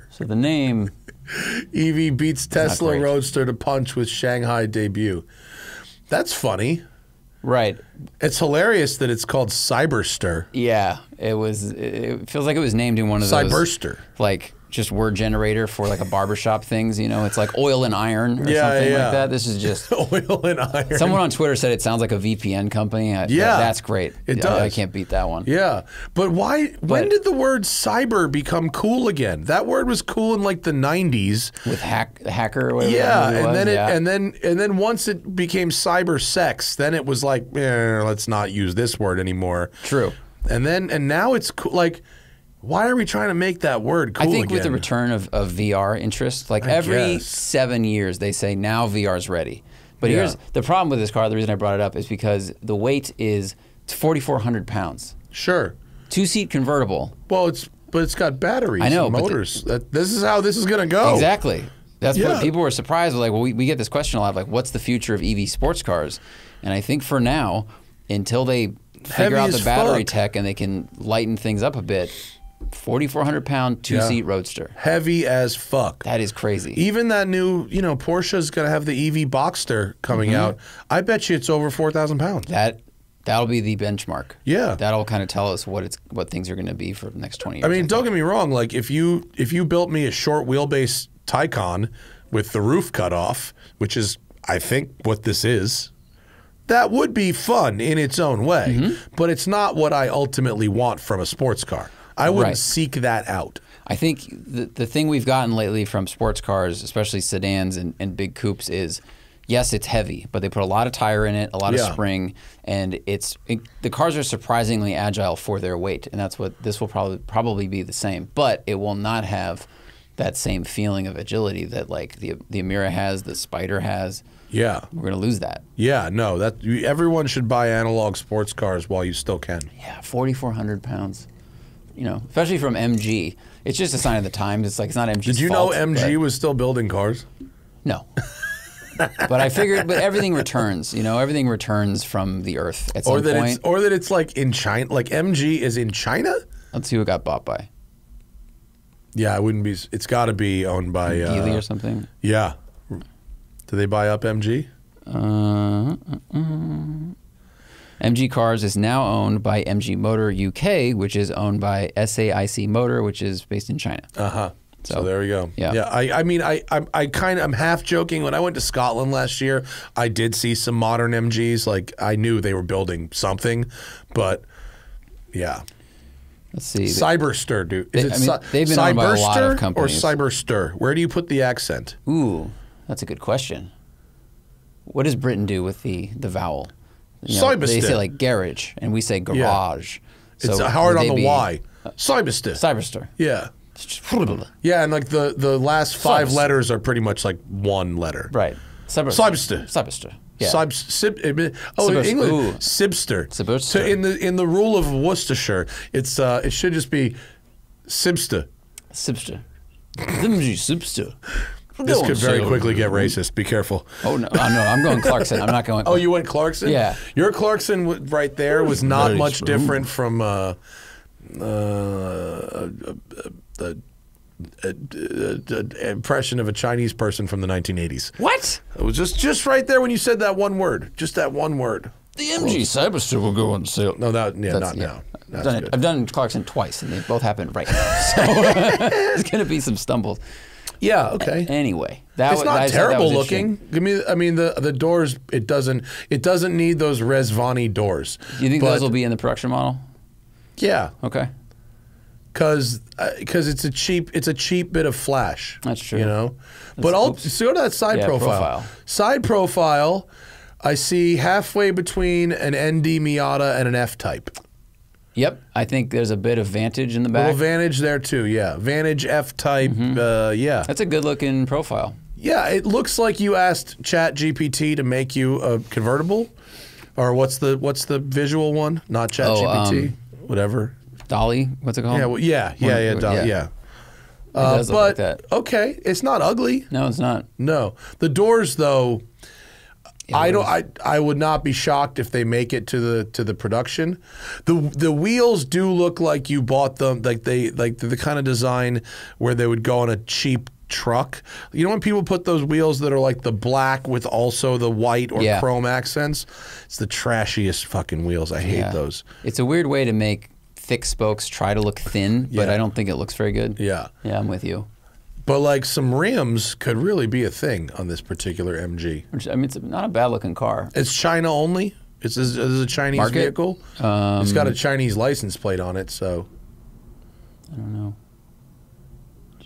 So the name EV beats Tesla Roadster to punch with Shanghai debut. That's funny. Right. It's hilarious that it's called Cyberster. Yeah, it feels like it was named in one of those Cyberster. Like just word generator for like a barbershop things, you know, it's like oil and iron or something like that. This is just oil and iron. Someone on Twitter said it sounds like a VPN company. That's great. It does. I can't beat that one. Yeah, but when did the word cyber become cool again? That word was cool in like the 90s with hacker or whatever. Yeah, and then once it became cyber sex, then it was like, let's not use this word anymore. True. And now it's cool. Like, why are we trying to make that word cool I think again? with the return of VR interest, like every 7 years they say now VR is ready. But here's the problem with this car. The reason I brought it up is because the weight is 4,400 pounds. Sure. 2-seat convertible. Well, it's got batteries. I know, and motors. This is how this is going to go. Exactly. That's what people were surprised with. Like, well, we get this question a lot. Like, what's the future of EV sports cars? And I think for now, until they figure out the battery tech and they can lighten things up a bit, 4,400 pound 2-seat Roadster. Heavy as fuck. That is crazy. Even that new, Porsche's going to have the EV Boxster coming out. I bet you it's over 4,000 pounds. That'll be the benchmark. Yeah. That'll kind of tell us what things are going to be for the next 20 years. I mean, don't get me wrong. Like, if you built me a short wheelbase Taycan with the roof cut off, which is, I think, what this is, that would be fun in its own way. But it's not what I ultimately want from a sports car. I wouldn't seek that out. I think the thing we've gotten lately from sports cars, especially sedans and big coupes, is yes, it's heavy, but they put a lot of tire in it, a lot of spring, and the cars are surprisingly agile for their weight, and that's what this will probably be the same. But it will not have that same feeling of agility that like the Emira has, the Spider has. Yeah, we're gonna lose that. Yeah, no, everyone should buy analog sports cars while you still can. Yeah, 4,400 pounds. Especially from MG. It's just a sign of the times. It's like, it's not MG's Did you fault, know MG was still building cars? No. But I figured, everything returns, everything returns from the earth at some point. Or that it's like in China, like MG is in China? Let's see who got bought by. Yeah, it wouldn't be, it's got to be owned by... Geely or something? Yeah. Do they buy up MG? MG Cars is now owned by MG Motor UK, which is owned by SAIC Motor, which is based in China. So there we go. Yeah. I mean, I'm half joking. When I went to Scotland last year, I did see some modern MGs. Like, I knew they were building something, but yeah. Let's see. Cyberster, dude. They've been owned by a lot of companies. Or Cyberster? Where do you put the accent? Ooh, that's a good question. What does Britain do with the vowel? Cyberster. They say like garage, and we say garage. Yeah. It's hard on the Y. Cyberster. Cyberster. Yeah. Yeah, and like the last 5 letters are pretty much like one letter. Right. Cyberster. Cyberster. Yeah. In English, Sibster. So in the rule of Worcestershire, it should just be Sibster. Sibster. Sibster. This could very quickly get racist. Be careful. Oh, no, I'm going Clarkson. I'm not going... Oh, you went Clarkson? Yeah. Your Clarkson right there was not much different from the impression of a Chinese person from the 1980s. What? It was just right there when you said that one word. Just that one word. The MG Cyberster will go on sale. No, not now. I've done Clarkson twice, and they both happened right now. So there's going to be some stumbles. Yeah. Okay. Anyway, it's not terrible looking. I mean, the doors. It doesn't need those Rezvani doors. You think those will be in the production model? Yeah. Okay. Because it's a cheap bit of flash. That's true. So go to that side profile. Side profile. I see halfway between an ND Miata and an F-Type. Yep, I think there's a bit of Vantage in the back. Little Vantage there too, yeah. Vantage F-Type, yeah. That's a good-looking profile. Yeah, it looks like you asked ChatGPT to make you a convertible, or what's the visual one? Not ChatGPT, whatever. Dolly, what's it called? Yeah, well, yeah, Dolly, yeah. It does look like that. Okay, it's not ugly. No, it's not. No, the doors though. I would not be shocked if they make it to the production. The wheels do look like you bought them, like they're the kind of design where they would go on a cheap truck. You know when people put those wheels that are like the black with also the white or chrome accents? It's the trashiest fucking wheels. I hate those. It's a weird way to make thick spokes try to look thin, but I don't think it looks very good. Yeah. Yeah, I'm with you. But like some rims could really be a thing on this particular MG. I mean, it's not a bad looking car. It's China only. It's a Chinese vehicle. It's got a Chinese license plate on it, so. I don't know.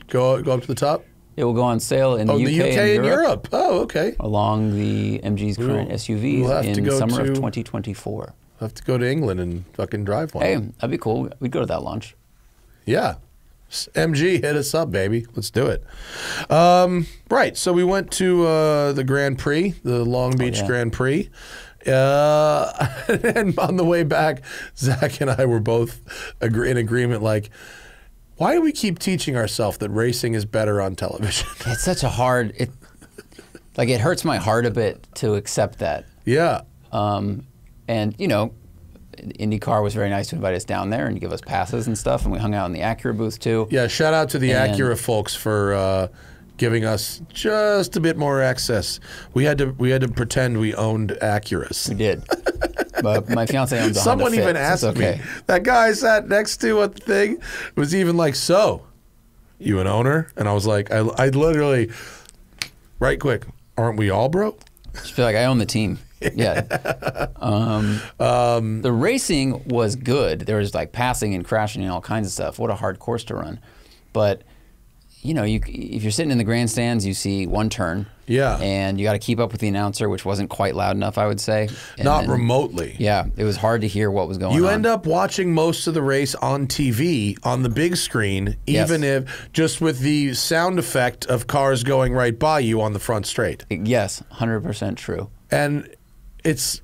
Go up to the top. It will go on sale in the UK and Europe. Oh, okay. Along the MG's current SUVs in summer of 2024. I'll have to go to England and fucking drive one. Hey, that'd be cool. We'd go to that launch. Yeah. MG, hit us up, baby. Let's do it. Right, so we went to the Grand Prix, the Long Beach Grand Prix. And on the way back, Zach and I were both in agreement, like, why do we keep teaching ourselves that racing is better on television? It's such a hard, it hurts my heart a bit to accept that. Yeah. And, you know, IndyCar was very nice to invite us down there and give us passes and stuff, and we hung out in the Acura booth too. Yeah, shout out to the Acura folks for giving us just a bit more access. We had to pretend we owned Acuras. We did. But my fiance owns a Honda Fit. Someone even asked me. That guy I sat next to at the thing was even like, "So, you an owner?" And I was like, I literally, right quick, aren't we all, bro? Just feel like I own the team. Yeah. The racing was good. There was like passing and crashing and all kinds of stuff. What a hard course to run. But, you know, if you're sitting in the grandstands, you see one turn. Yeah. And you got to keep up with the announcer, which wasn't quite loud enough, I would say. And not remotely. Yeah. It was hard to hear what was going on. You end up watching most of the race on TV, on the big screen, even if just with the sound effect of cars going right by you on the front straight. Yes, 100% true. And it's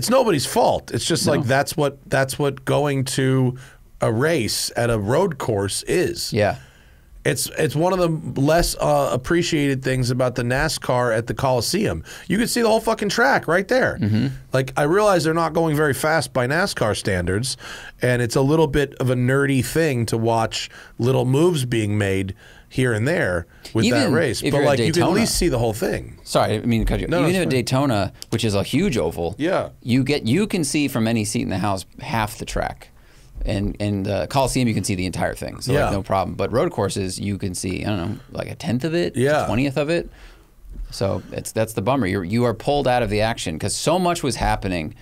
nobody's fault. It's just like that's what going to a race at a road course is. Yeah. It's one of the less appreciated things about the NASCAR at the Coliseum. You can see the whole fucking track right there. Like, I realize they're not going very fast by NASCAR standards, and it's a little bit of a nerdy thing to watch little moves being made here and there with that race. But like, you can at least see the whole thing. Sorry, I mean, even at Daytona, which is a huge oval, you can see from any seat in the house half the track. And Coliseum, you can see the entire thing, so like, no problem. But road courses, you can see, I don't know, like a 10th of it, 20th of it. So that's the bummer. You are pulled out of the action because so much was happening.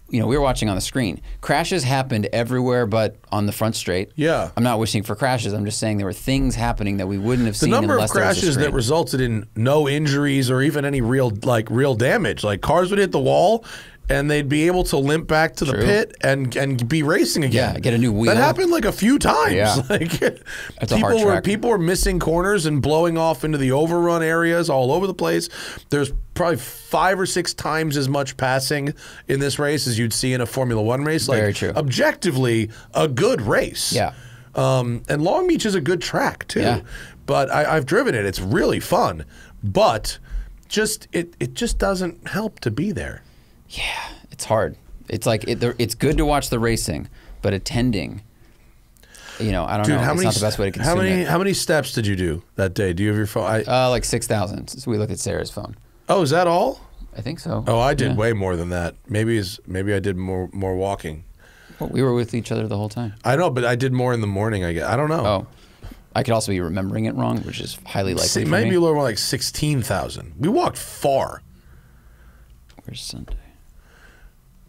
You know, we were watching on the screen. Crashes happened everywhere but on the front straight. Yeah. I'm not wishing for crashes. I'm just saying there were things happening that we wouldn't have seen unless there was a screen. The number of crashes that resulted in no injuries or even any real damage. Like, cars would hit the wall and they'd be able to limp back to the pit and be racing again. Yeah, get a new wheel. That happened like a few times. Yeah. Like, that's a hard track. People were missing corners and blowing off into the overrun areas all over the place. There's probably 5 or 6 times as much passing in this race as you'd see in a Formula One race. Like, very true. Objectively, a good race. Yeah. And Long Beach is a good track too. Yeah. But I've driven it. It's really fun. But it just doesn't help to be there. Yeah, it's hard. It's like it's good to watch the racing, but attending, you know, I don't know. It's not the best way to consume it. How many steps did you do that day? Do you have your phone? Like 6,000. So we looked at Sarah's phone. Oh, is that all? I think so. Oh, I did way more than that. Maybe I did more walking. Well, we were with each other the whole time. I know, but I did more in the morning. I guess. I don't know. Oh, I could also be remembering it wrong, which is highly likely. See, maybe more like 16,000. We walked far. Where's Sunday?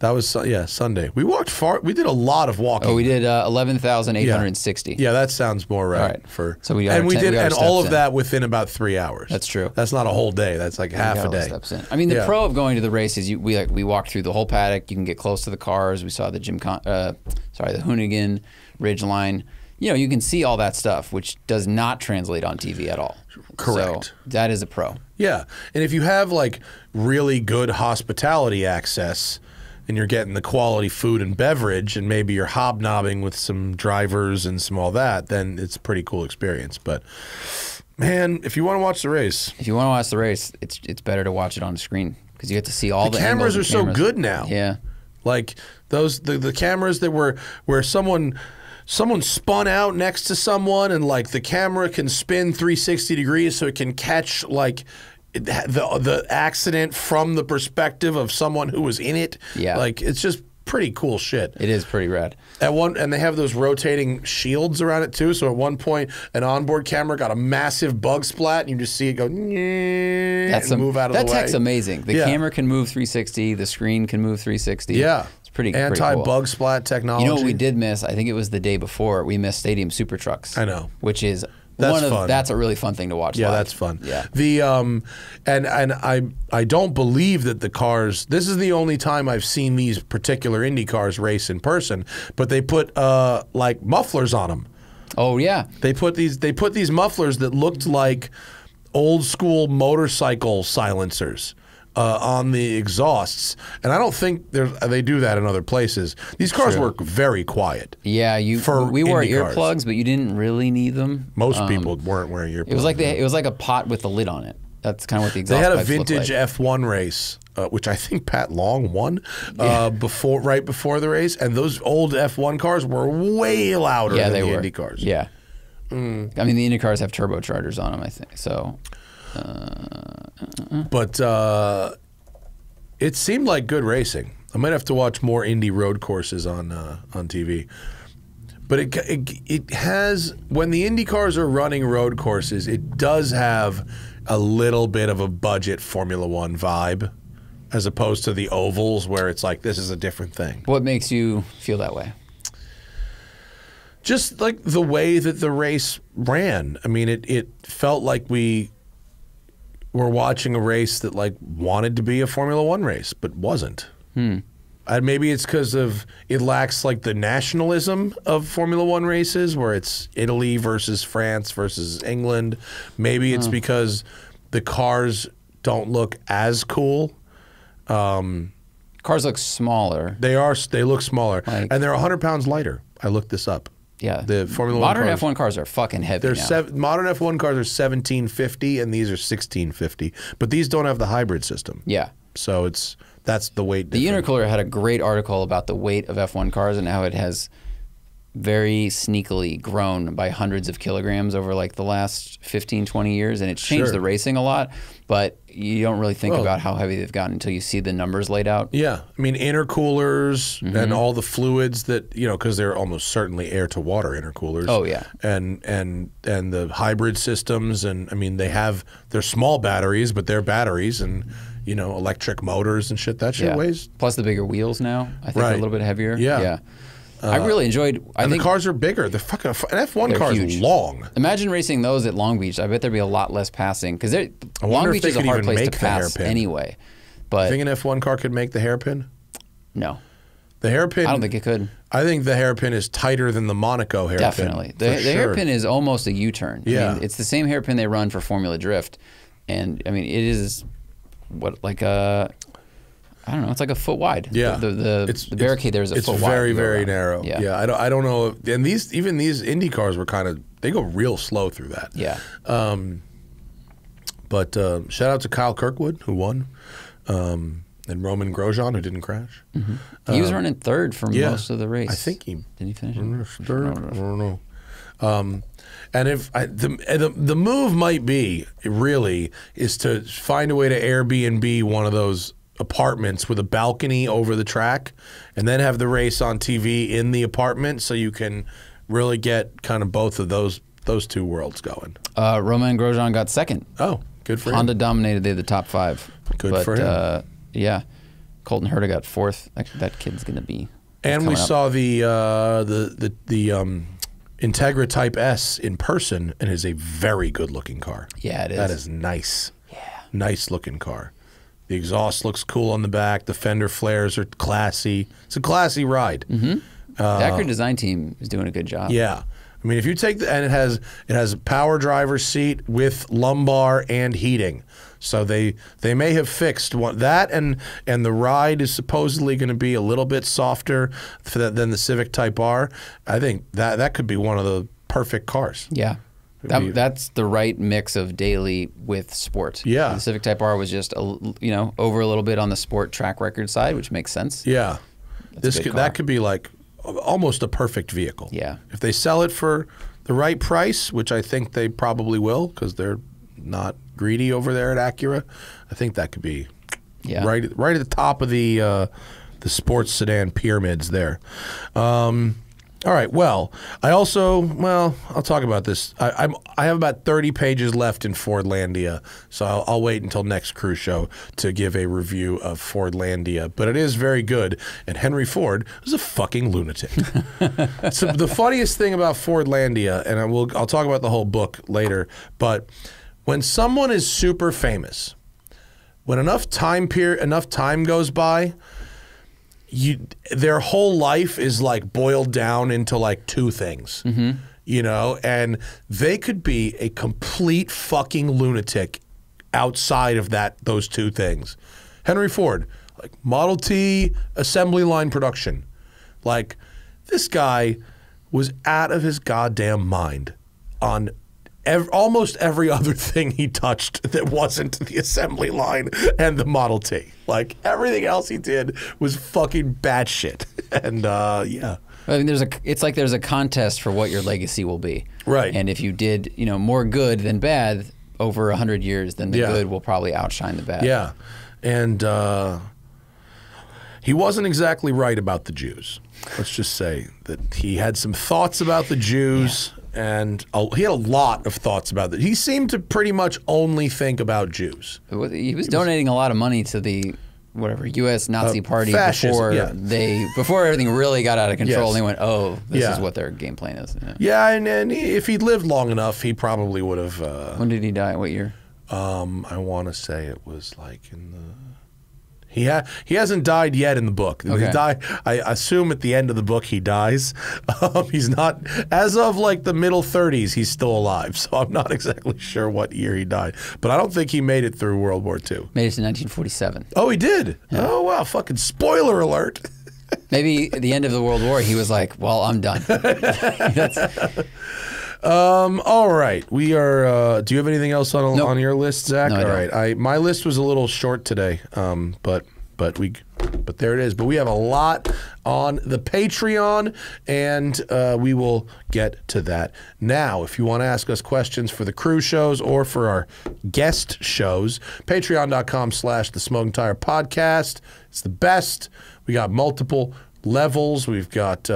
That was Sunday. We walked far. We did a lot of walking. Oh, we did 11,860. Yeah, that sounds more right. All right. For so we did all of that within about 3 hours. That's true. That's not a whole day. That's like half a day. Steps in. I mean, the pro of going to the race is we walked through the whole paddock. You can get close to the cars. We saw the the Hoonigan Ridgeline. You know, you can see all that stuff, which does not translate on TV at all. Correct. So that is a pro. Yeah, and if you have like really good hospitality access, and you're getting the quality food and beverage, and maybe you're hobnobbing with some drivers and some all that, then it's a pretty cool experience. But man, if you want to watch the race, it's better to watch it on the screen because you get to see all the cameras are so good now. Yeah, like the cameras that were where someone spun out next to someone, and like the camera can spin 360 degrees so it can catch like the accident from the perspective of someone who was in it. Yeah. Like, it's just pretty cool shit. It is pretty rad. And they have those rotating shields around it too. So at one point, an onboard camera got a massive bug splat, and you just see it go and move out of the way. That tech's amazing. The camera can move 360. The screen can move 360. Yeah. It's pretty anti-bug splat technology. You know what we did miss? I think it was the day before. We missed Stadium Super Trucks. I know. Which is... fun. That's a really fun thing to watch. Yeah, live. that's fun. Yeah. The and I don't believe that the cars. This is the only time I've seen these particular Indy cars race in person. But they put like mufflers on them. Oh yeah. They put these mufflers that looked like old school motorcycle silencers on the exhausts, and I don't think they do that in other places. These cars work very quiet. Yeah, we wore earplugs, but you didn't really need them. Most people weren't wearing earplugs. It was like a pot with a lid on it. That's kind of what the exhaust They had a pipes vintage look like. F1 race, which I think Pat Long won right before the race, and those old F1 cars were way louder than the Indy cars. Yeah, I mean the Indy cars have turbochargers on them, I think. So. But it seemed like good racing. I might have to watch more Indy road courses on TV. But it has, when the Indy cars are running road courses, it does have a little bit of a budget Formula One vibe, as opposed to the ovals where it's like, this is a different thing. What makes you feel that way? Just like the way that the race ran. I mean, it felt like we're watching a race that like wanted to be a Formula One race, but wasn't. And maybe it's because it lacks like the nationalism of Formula One races, where it's Italy versus France versus England. Maybe it's because the cars don't look as cool. Cars look smaller. They look smaller, and they're 100 pounds lighter. I looked this up. Yeah, the Formula One modern F1 cars are fucking heavy. Modern F1 cars are 1750, and these are 1650. But these don't have the hybrid system. Yeah, so that's the weight. The Intercooler had a great article about the weight of F1 cars and how it has very sneakily grown by hundreds of kilograms over like the last 15, 20 years, and it's changed the racing a lot. But you don't really think about how heavy they've gotten until you see the numbers laid out. Yeah, I mean intercoolers and all the fluids that because they're almost certainly air to water intercoolers. Oh yeah, and the hybrid systems, and I mean they're small batteries, but they're batteries, and electric motors and shit. That shit weighs. Plus the bigger wheels now. I think they're a little bit heavier. Yeah. I really enjoyed. I think the cars are bigger. The fucking F1 car is long. Imagine racing those at Long Beach. I bet there'd be a lot less passing because Long Beach is a hard place to pass anyway. But you think an F1 car could make the hairpin? No. The hairpin. I don't think it could. I think the hairpin is tighter than the Monaco hairpin. Definitely. The hairpin is almost a U-turn. Yeah. I mean, it's the same hairpin they run for Formula Drift, and I mean it is like a. I don't know. It's like a foot wide. Yeah, the barricade there is a foot wide. It's very, very narrow. Yeah. I don't know. And even these Indy cars were they go real slow through that. Yeah. But shout out to Kyle Kirkwood who won, and Roman Grosjean who didn't crash. He was running third for most of the race. I think did he finish third? I don't know. And if the move might be is to find a way to Airbnb one of those apartments with a balcony over the track, and then have the race on TV in the apartment, so you can really get kind of both of those two worlds going. Romain Grosjean got second. Oh, good for him. Honda dominated the top five. Good for him. Yeah, Colton Herta got 4th. That kid's going to be. And we saw the Integra Type S in person, and it is a very good looking car. Yeah, it is. That is nice. Yeah. Nice looking car. The exhaust looks cool on the back. The fender flares are classy. It's a classy ride. The Acura design team is doing a good job. Yeah. I mean, if you take and it has a power driver's seat with lumbar and heating. So they may have fixed that, and the ride is supposedly going to be a little bit softer than the Civic Type R. I think that could be one of the perfect cars. Yeah. That's the right mix of daily with sport. Yeah. The Civic Type R was just over a little bit on the sport track record side, which makes sense. Yeah. That could be like almost a perfect vehicle. Yeah. If they sell it for the right price, which I think they probably will because they're not greedy over there at Acura, I think that could be right at the top of the sports sedan pyramids there. All right. Well, I'll talk about this. I have about 30 pages left in Fordlandia, so I'll wait until next cruise show to give a review of Fordlandia. But it is very good, and Henry Ford is a fucking lunatic. So the funniest thing about Fordlandia, and I'll talk about the whole book later, but when someone is super famous, when enough time goes by, their whole life is like boiled down into like 2 things, and they could be a complete fucking lunatic outside of those 2 things. Henry Ford, like Model T assembly line production, like this guy was out of his goddamn mind on almost every other thing he touched that wasn't the assembly line and the Model T. Like everything else he did was fucking batshit. And yeah. I mean, it's like there's a contest for what your legacy will be. Right. And if you did, more good than bad over 100 years, then the good will probably outshine the bad. Yeah. And he wasn't exactly right about the Jews. Let's just say that he had some thoughts about the Jews. Yeah. And he had a lot of thoughts about that. He seemed to pretty much only think about Jews. He was donating a lot of money to the U.S. Nazi Party before everything really got out of control. And they went, this is what their game plan is. Yeah, and if he'd lived long enough, he probably would have. When did he die? What year? I want to say it was like in the. He hasn't died yet in the book. Okay. I assume at the end of the book he dies. He's not, as of like the middle 30s, he's still alive. So I'm not exactly sure what year he died. But I don't think he made it through World War II. Made it to 1947. Oh, he did? Yeah. Oh, wow. Fucking spoiler alert. Maybe at the end of the World War, he was like, well, I'm done. All right. We are. Do you have anything else on your list, Zach? No, I all don't. right. My list was a little short today. But there it is. But we have a lot on the Patreon, and we will get to that now. If you want to ask us questions for the cruise shows or for our guest shows, patreon.com/The Smoking Tire Podcast. It's the best. We got multiple levels. We've got.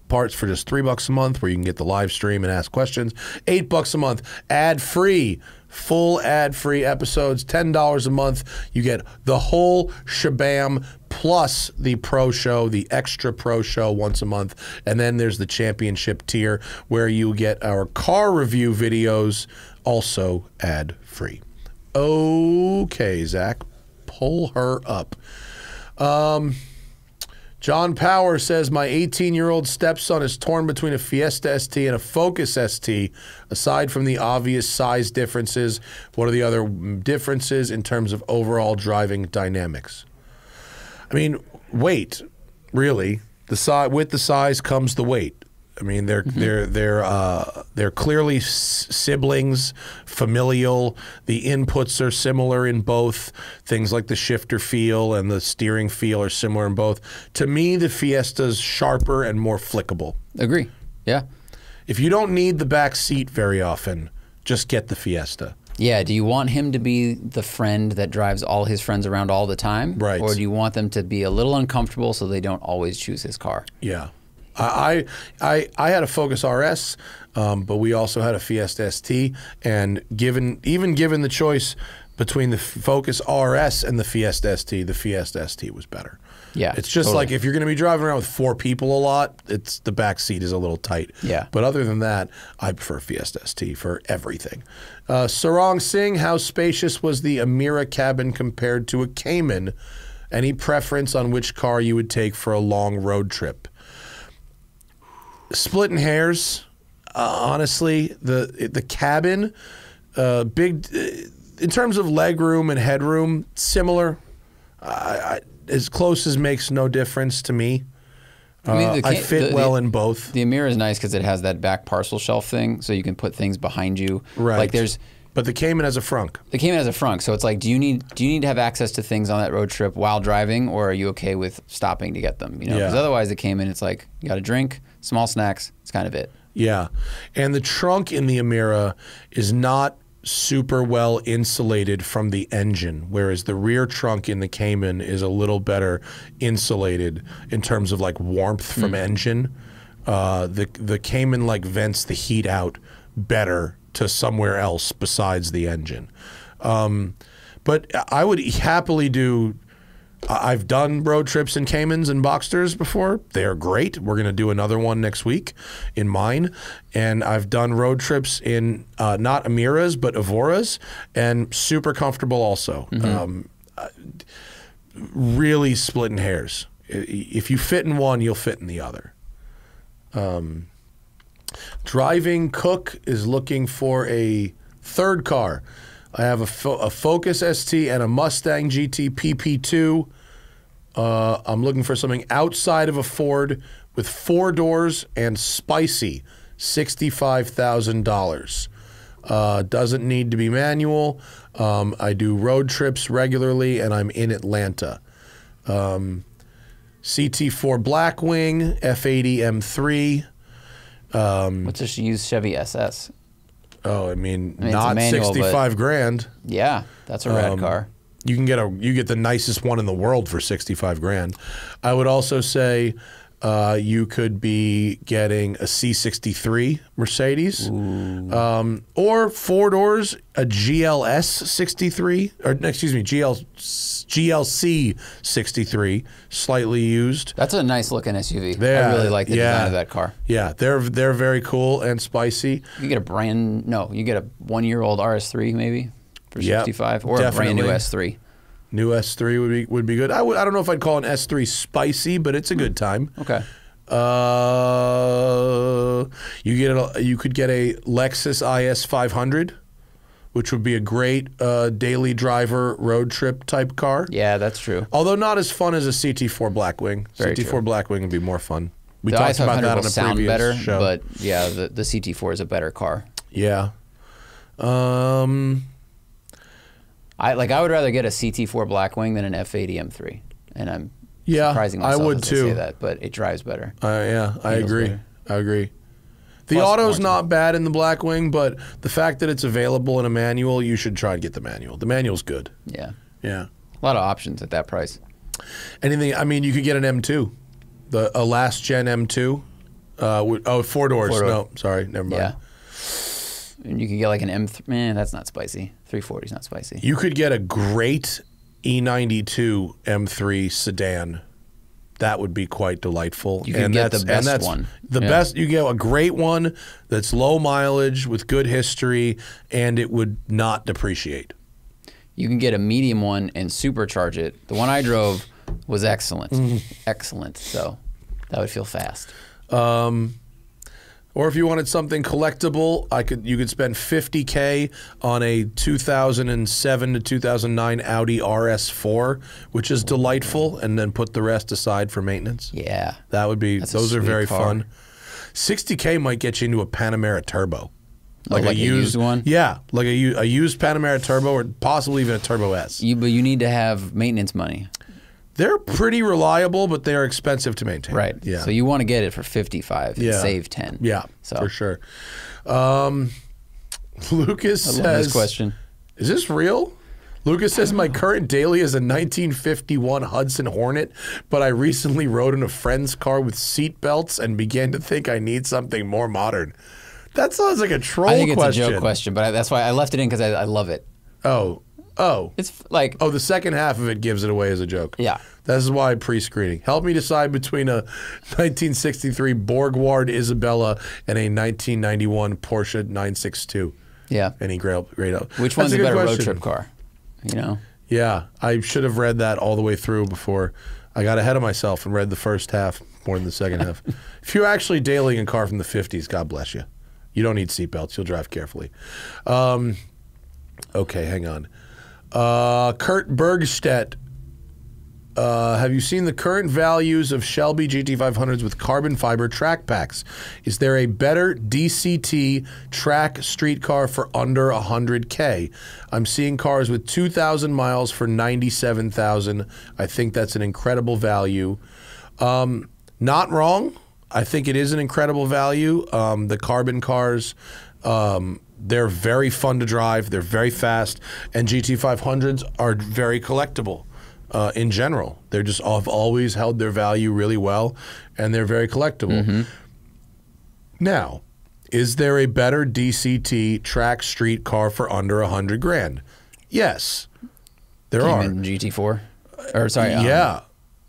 Parts for just $3 a month where you can get the live stream and ask questions. $8 a month, ad-free, full ad-free episodes. $10 a month, you get the whole shabam plus the pro show, the extra pro show once a month. And then there's the championship tier where you get our car review videos also ad-free. Okay, Zach, pull her up. John Power says, my 18-year-old stepson is torn between a Fiesta ST and a Focus ST. Aside from the obvious size differences, what are the other differences in terms of overall driving dynamics? I mean, weight, really. With the size comes the weight. I mean, they're clearly siblings, familial. The inputs are similar in both. Things like the shifter feel and the steering feel are similar in both. To me, the Fiesta's sharper and more flickable. Agree. Yeah. If you don't need the back seat very often, just get the Fiesta. Yeah. Do you want him to be the friend that drives all his friends around all the time? Right. Or do you want them to be a little uncomfortable so they don't always choose his car? Yeah. I had a Focus RS, but we also had a Fiesta ST, and given the choice, between the Focus RS and the Fiesta ST, the Fiesta ST was better. Yeah, it's just like if you're going to be driving around with 4 people a lot, the back seat is a little tight. Yeah. But other than that, I prefer Fiesta ST for everything. Sarang Singh, how spacious was the Emira cabin compared to a Cayman? Any preference on which car you would take for a long road trip? Splitting hairs, honestly. The cabin, big in terms of leg room and headroom, similar. As close as makes no difference to me. I mean, I fit well in both. The Emira is nice because it has that back parcel shelf thing, so you can put things behind you. Right. Like but the Cayman has a frunk. The Cayman has a frunk, so it's like, do you need to have access to things on that road trip while driving, or are you okay with stopping to get them? You know, because otherwise the Cayman, it's like you got a drink, small snacks, it's kind of it. Yeah, and the trunk in the Emira is not super well insulated from the engine, whereas the rear trunk in the Cayman is a little better insulated in terms of like warmth from engine. The Cayman like vents the heat out better to somewhere else besides the engine. But I would happily do. I've done road trips in Caymans and Boxsters before. They're great. We're going to do another one next week in mine. And I've done road trips in not Emiras, but Evoras, and super comfortable also. Really splitting hairs. If you fit in one, you'll fit in the other. Driving Cook is looking for a third car. I have a Focus ST and a Mustang GT PP2. I'm looking for something outside of a Ford with 4 doors and spicy, $65,000. Doesn't need to be manual. I do road trips regularly, and I'm in Atlanta. CT4 Blackwing, F80 M3. What's this used Chevy SS? Oh, I mean not manual, 65 grand. Yeah, that's a rad car. You can get the nicest one in the world for 65 grand. I would also say you could be getting a C63 Mercedes, or 4 doors, a GLS 63, or excuse me, GLC 63, slightly used. That's a nice looking SUV. I really like the design of that car. Yeah, they're very cool and spicy. You get a you get a 1-year-old RS3 maybe for 65, or definitely. A brand new S3. New S3 would be good. I don't know if I'd call an S3 spicy, but it's a good time. Okay. You could get a Lexus IS 500, which would be a great daily driver road trip type car. Yeah, that's true. Although not as fun as a CT4 Blackwing. CT4 Blackwing would be more fun. We talked about that on a sound previous better, show. But yeah, the CT4 is a better car. Yeah. I would rather get a CT4 Blackwing than an F80 M3, and I'm surprising myself I would as too. I say that, but it drives better. Yeah, I agree. Better. I agree. The Plus, auto's not bad in the Blackwing, but the fact that it's available in a manual, you should try to get the manual. The manual's good. Yeah. Yeah. A lot of options at that price. Anything? I mean, you could get an M2, a last gen M2. 4 doors. No, sorry, never mind. Yeah. And you could get like an M3. Man, that's not spicy. 340 is not spicy. You could get a great E92 M3 sedan. That would be quite delightful. You could get the best one. The best. You get a great one that's low mileage with good history, and it would not depreciate. You can get a medium one and supercharge it. The one I drove was excellent. Excellent. So that would feel fast. Or if you wanted something collectible, you could spend $50K on a 2007 to 2009 Audi RS4, which is delightful, and then put the rest aside for maintenance. Yeah. That would be, those are very fun. 60K might get you into a Panamera Turbo. Like a used one? Yeah, like a used Panamera Turbo, or possibly even a Turbo S. But you need to have maintenance money. They're pretty reliable, but they are expensive to maintain. Right. Yeah. So you want to get it for 55 and save 10. Yeah, so. for sure. Lucas says, I love this question. Is this real? Lucas says, my current daily is a 1951 Hudson Hornet, but I recently rode in a friend's car with seat belts and began to think I need something more modern. That sounds like a troll question. I think it's a joke question, but that's why I left it in, because I love it. Oh. Oh. It's like... Oh, the second half of it gives it away as a joke. Yeah. This is why pre-screening. Help me decide between a 1963 Borgward Isabella and a 1991 Porsche 962. Yeah. Any great Which one's a better question. road trip car? You know? Yeah. I should have read that all the way through before. I got ahead of myself and read the first half more than the second half. If you're actually dailying a car from the 50s, God bless you. You don't need seatbelts. You'll drive carefully. Okay, hang on. Kurt Bergstedt. Have you seen the current values of Shelby GT500s with carbon fiber track packs? Is there a better DCT track street car for under 100K? I'm seeing cars with 2,000 miles for 97,000. I think that's an incredible value. Not wrong. I think it is an incredible value. The carbon cars, they're very fun to drive. They're very fast. And GT500s are very collectible. In general, they're just have always held their value really well, and they're very collectible. Now, is there a better DCT track street car for under 100 grand? Yes, there Cayman are. GT4, or sorry, yeah,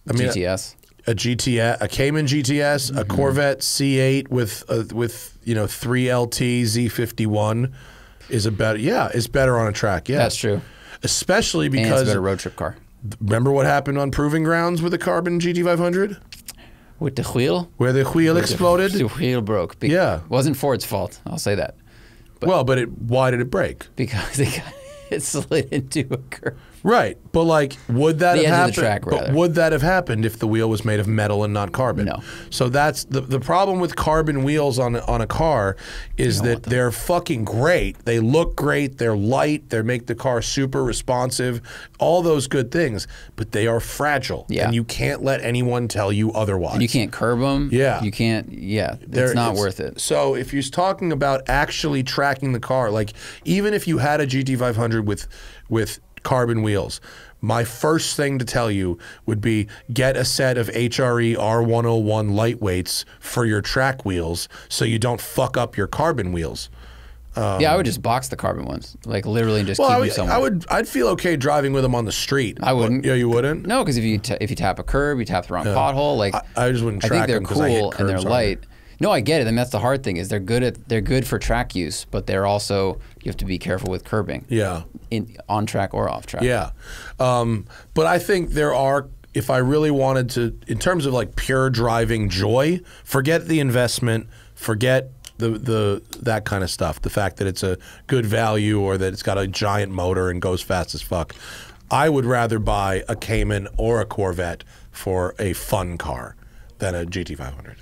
I mean GTS, a Cayman GTS, a Corvette C8 with 3LT Z51 is a better. Yeah, it's better on a track. Yeah, that's true. Especially And it's because a better road trip car. Remember what happened on Proving Grounds with the carbon GT500? With the wheel? Where the wheel exploded? The wheel broke. Yeah. Wasn't Ford's fault, I'll say that. But why did it break? Because it slid into a curve. Right, but like, would that The have edge of happened? the track, But rather. would that have happened if the wheel was made of metal and not carbon? No. So that's the problem with carbon wheels on a car is that they're fucking great. They look great. They're light. They make the car super responsive. All those good things, but they are fragile. Yeah. And you can't let anyone tell you otherwise. And you can't curb them. Yeah. You can't. Yeah. It's not worth it. So if you're talking about actually tracking the car, like even if you had a GT500 with carbon wheels, my first thing to tell you would be get a set of HRE R101 lightweights for your track wheels so you don't fuck up your carbon wheels. Yeah, I would just box the carbon ones, like literally, and just keep them somewhere. I'd feel okay driving with them on the street. I wouldn't. Yeah, you wouldn't? No, because if you tap a curb, you tap the wrong pothole. Like I just wouldn't I track think they're them 'cause I hit cool and they're curbs light. harder. No, I get it, and that's the hard thing is they're good for track use, but they're also you have to be careful with curbing. Yeah. On track or off track. Yeah. But I think there are, if I really wanted to, in terms of like pure driving joy, forget the investment, forget that kind of stuff, the fact that it's a good value or that it's got a giant motor and goes fast as fuck. I would rather buy a Cayman or a Corvette for a fun car than a GT500.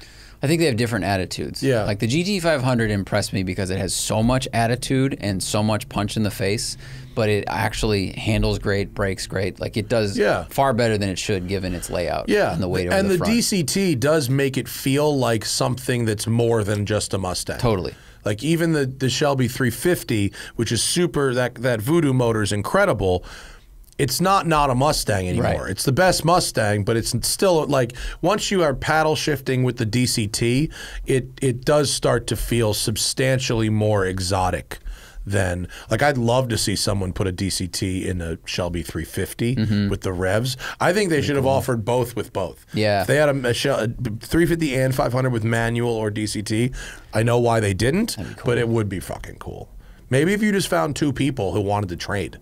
I think they have different attitudes. Yeah. Like the GT500 impressed me because it has so much attitude and so much punch in the face, but it actually handles great, brakes great. Like it does far better than it should given its layout and the weight over and the front. DCT does make it feel like something that's more than just a Mustang. Totally. Like even the Shelby 350, which is super, that Voodoo motor is incredible. It's not a Mustang anymore. Right. It's the best Mustang, but it's still like once you are paddle shifting with the DCT, it does start to feel substantially more exotic than, like I'd love to see someone put a DCT in a Shelby 350 with the revs. I think they should have offered both with both. Yeah. If they had a 350 and 500 with manual or DCT, I know why they didn't, but it would be fucking cool. Maybe if you just found two people who wanted to trade.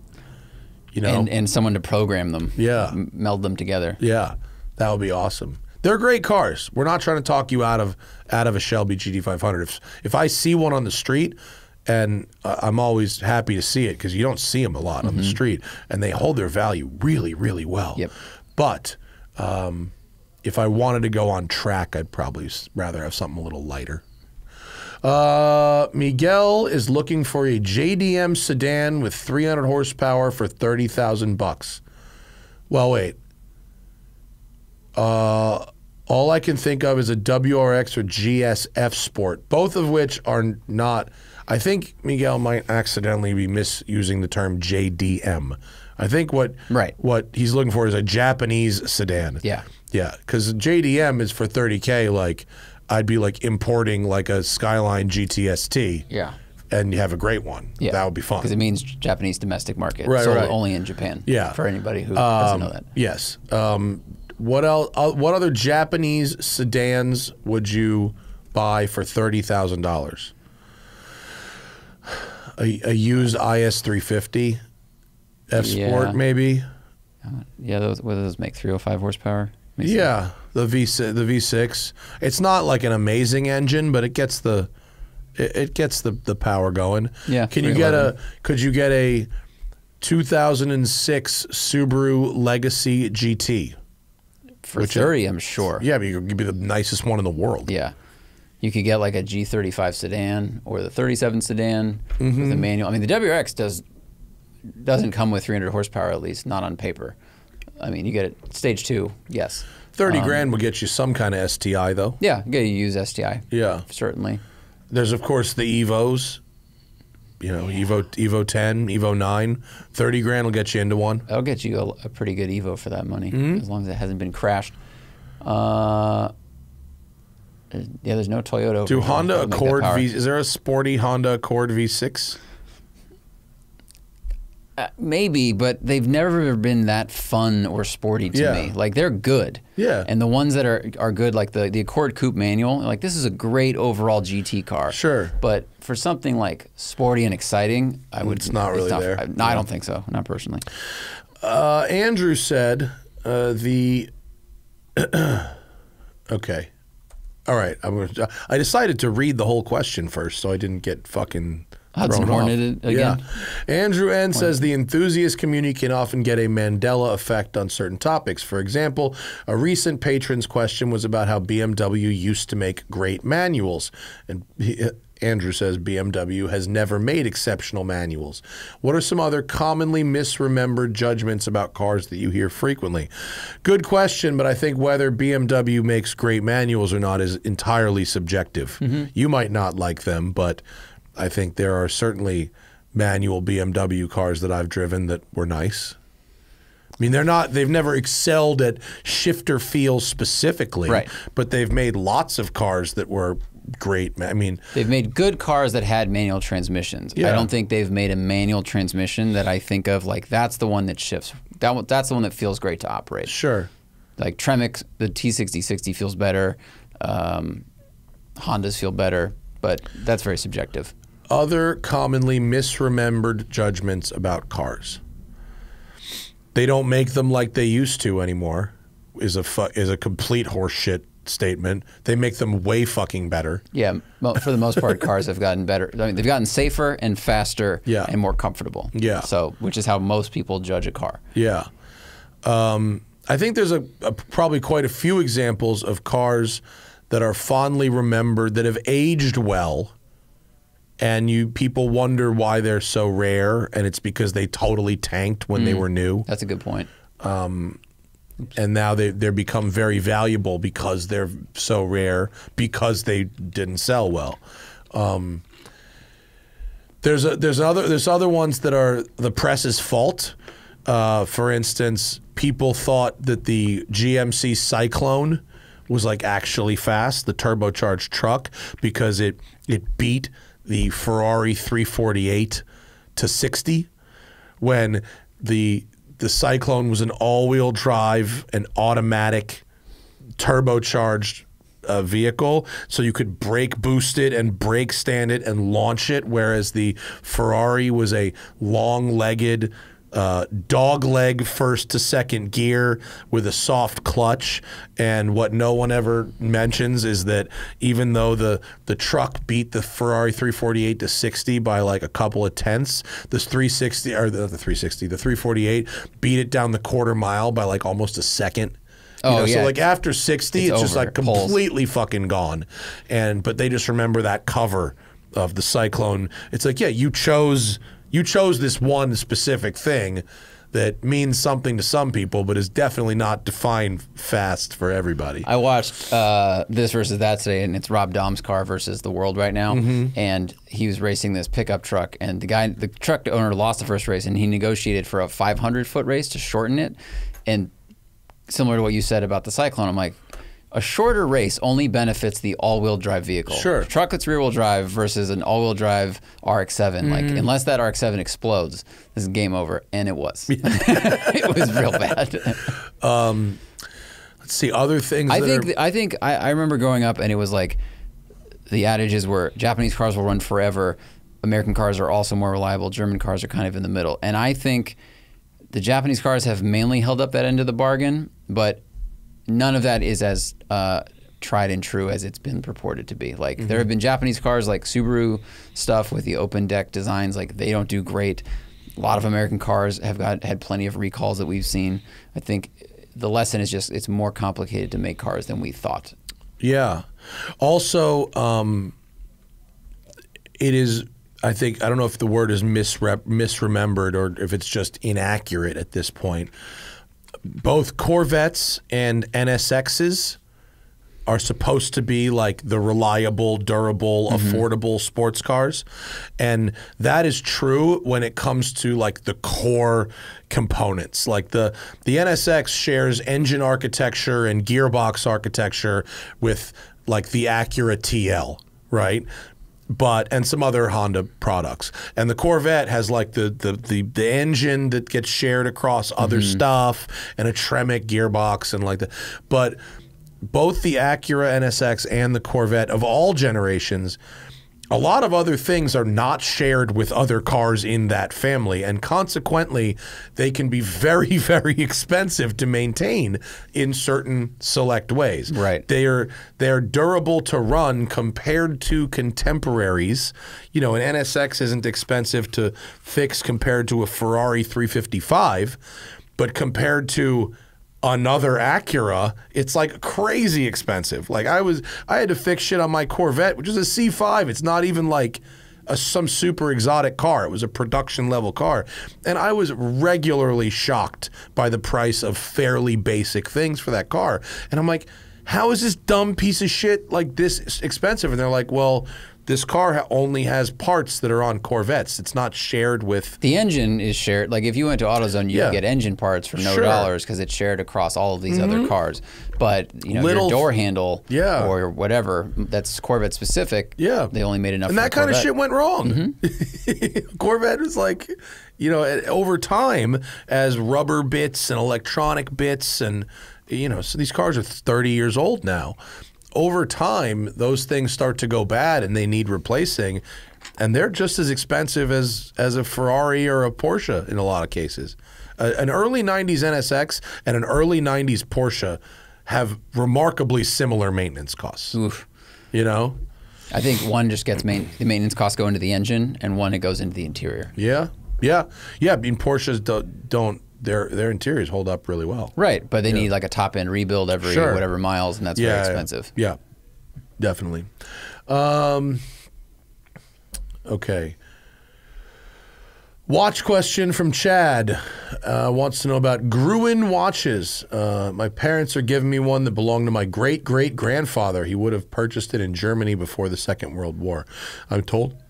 You know? And someone to program them. Yeah. Meld them together. Yeah, that would be awesome. They're great cars. We're not trying to talk you out of a Shelby GT500. If I see one on the street, and I'm always happy to see it because you don't see them a lot on the street, and they hold their value really, really well. Yep. But if I wanted to go on track, I'd probably rather have something a little lighter. Miguel is looking for a JDM sedan with 300 horsepower for $30,000. Well, wait. All I can think of is a WRX or GSF Sport, both of which are not. I think Miguel might accidentally be misusing the term JDM. I think what he's looking for is a Japanese sedan. Yeah. Yeah, because JDM is for $30K. Like, I'd be like importing like a Skyline GTST. Yeah. and you have a great one. Yeah, that would be fun. Because it means Japanese domestic market. Right, sold right. only in Japan. Yeah. For anybody who doesn't know that. Yes. What else? What other Japanese sedans would you buy for $30,000? A used IS350 F Sport, maybe. Yeah, what do those make? 305 horsepower. Yeah, the V6. It's not like an amazing engine, but it gets the power going. Yeah. Could you get a 2006 Subaru Legacy GT? For 30, I'm sure. Yeah, but you'd be the nicest one in the world. Yeah. You could get like a G35 sedan or the 37 sedan with a manual. I mean, the WRX doesn't come with 300 horsepower, at least not on paper. I mean, you get it stage 2, yes. 30 grand will get you some kind of STI, though. Yeah, you get to use STI. Yeah. Certainly. There's, of course, the Evos. You know, Evo 10, Evo 9. 30 grand will get you into one. That'll get you a pretty good Evo for that money, as long as it hasn't been crashed. Yeah, there's no Toyota. Do Honda Accord is there a sporty Honda Accord V6? Maybe, but they've never been that fun or sporty to me. Like, they're good. Yeah. And the ones that are good, like the Accord Coupe manual, like, this is a great overall GT car. Sure. But for something like sporty and exciting, it's not really there. No, I don't think so. Not personally. Andrew said okay. All right. I decided to read the whole question first, so I didn't get fucking Hudson Hornet again. Yeah. Andrew N. says the enthusiast community can often get a Mandela effect on certain topics. For example, a recent patron's question was about how BMW used to make great manuals. And Andrew says BMW has never made exceptional manuals. What are some other commonly misremembered judgments about cars that you hear frequently? Good question, but I think whether BMW makes great manuals or not is entirely subjective. You might not like them, but I think there are certainly manual BMW cars that I've driven that were nice. I mean, they've never excelled at shifter feel specifically, right, but they've made lots of cars that were great. I mean, they've made good cars that had manual transmissions. Yeah. I don't think they've made a manual transmission that I think of like that's the one that shifts. That's the one that feels great to operate. Sure. Like Tremec, the T6060 feels better. Hondas feel better, but that's very subjective. Other commonly misremembered judgments about cars. They don't make them like they used to anymore. Is a complete horseshit statement. They make them way fucking better. Yeah, for the most part, cars have gotten better. I mean, they've gotten safer and faster and more comfortable. Yeah. So, which is how most people judge a car. Yeah. I think there's probably quite a few examples of cars that are fondly remembered that have aged well, and people wonder why they're so rare, and it's because they totally tanked when they were new. That's a good point. And now they're become very valuable because they're so rare because they didn't sell well. There's other ones that are the press's fault. For instance, people thought that the GMC Cyclone was like actually fast, the turbocharged truck, because it beat the Ferrari 348 to 60 when the Cyclone was an all-wheel drive, an automatic turbocharged vehicle, so you could brake boost it and brake stand it and launch it, whereas the Ferrari was a long-legged dog leg first to second gear with a soft clutch. And what no one ever mentions is that even though the truck beat the Ferrari 348 to 60 by like a couple of tenths, the 348 beat it down the quarter mile by like almost a second. So like after 60, it's just like completely fucking gone. But they just remember that cover of the Cyclone. It's like, yeah, you chose this one specific thing that means something to some people, but is definitely not defined fast for everybody. I watched This versus That today, and it's Rob Daum's car versus the world right now. And he was racing this pickup truck, and the truck owner lost the first race, and he negotiated for a 500-foot race to shorten it. And similar to what you said about the Cyclone, I'm like, a shorter race only benefits the all-wheel drive vehicle. Sure. Truck that's rear-wheel drive versus an all-wheel drive RX-7. Like, unless that RX-7 explodes, this is game over. And it was. It was real bad. Let's see, other things. I remember growing up, and it was like the adages were Japanese cars will run forever. American cars are also more reliable. German cars are kind of in the middle. And I think the Japanese cars have mainly held up that end of the bargain, but none of that is as tried and true as it's been purported to be. Like there have been Japanese cars like Subaru stuff with the open deck designs, like they don't do great. A lot of American cars have had plenty of recalls that we've seen. I think the lesson is just it's more complicated to make cars than we thought. Yeah. Also, it is, I don't know if the word is misremembered or if it's just inaccurate at this point. Both Corvettes and NSXs are supposed to be like the reliable, durable, affordable sports cars. And that is true when it comes to like the core components. Like the NSX shares engine architecture and gearbox architecture with like the Acura TL, right? And some other Honda products. And the Corvette has like the engine that gets shared across other stuff and a Tremec gearbox and like that. But both the Acura NSX and the Corvette of all generations, a lot of other things are not shared with other cars in that family, and consequently, they can be very, very expensive to maintain in certain select ways. Right. They're durable to run compared to contemporaries. You know, an NSX isn't expensive to fix compared to a Ferrari 355, but compared to another Acura, it's like crazy expensive. Like I had to fix shit on my Corvette, which is a C5. It's not even like some super exotic car. It was a production level car. And I was regularly shocked by the price of fairly basic things for that car. And I'm like, how is this dumb piece of shit like this expensive? And they're like, well, this car only has parts that are on Corvettes. It's not shared with... The engine is shared. Like if you went to AutoZone, you could get engine parts for no dollars because it's shared across all of these other cars. But you know, your door handle or whatever, that's Corvette specific, they only made enough for that kind of shit went wrong. Corvette was like, you know, over time, as rubber bits and electronic bits and, you know, so these cars are 30 years old now. Over time, those things start to go bad and they need replacing, and they're just as expensive as a Ferrari or a Porsche in a lot of cases. An early 90s NSX and an early 90s Porsche have remarkably similar maintenance costs. Oof. You know? I think one just gets the maintenance costs go into the engine, and one it goes into the interior. Yeah. I mean, Porsches don't their interiors hold up really well. Right, but they need like a top-end rebuild every whatever miles, and that's very expensive. Yeah, definitely. Okay. Watch question from Chad. Wants to know about Gruen watches. My parents are giving me one that belonged to my great-great-grandfather. He would have purchased it in Germany before the Second World War. I'm told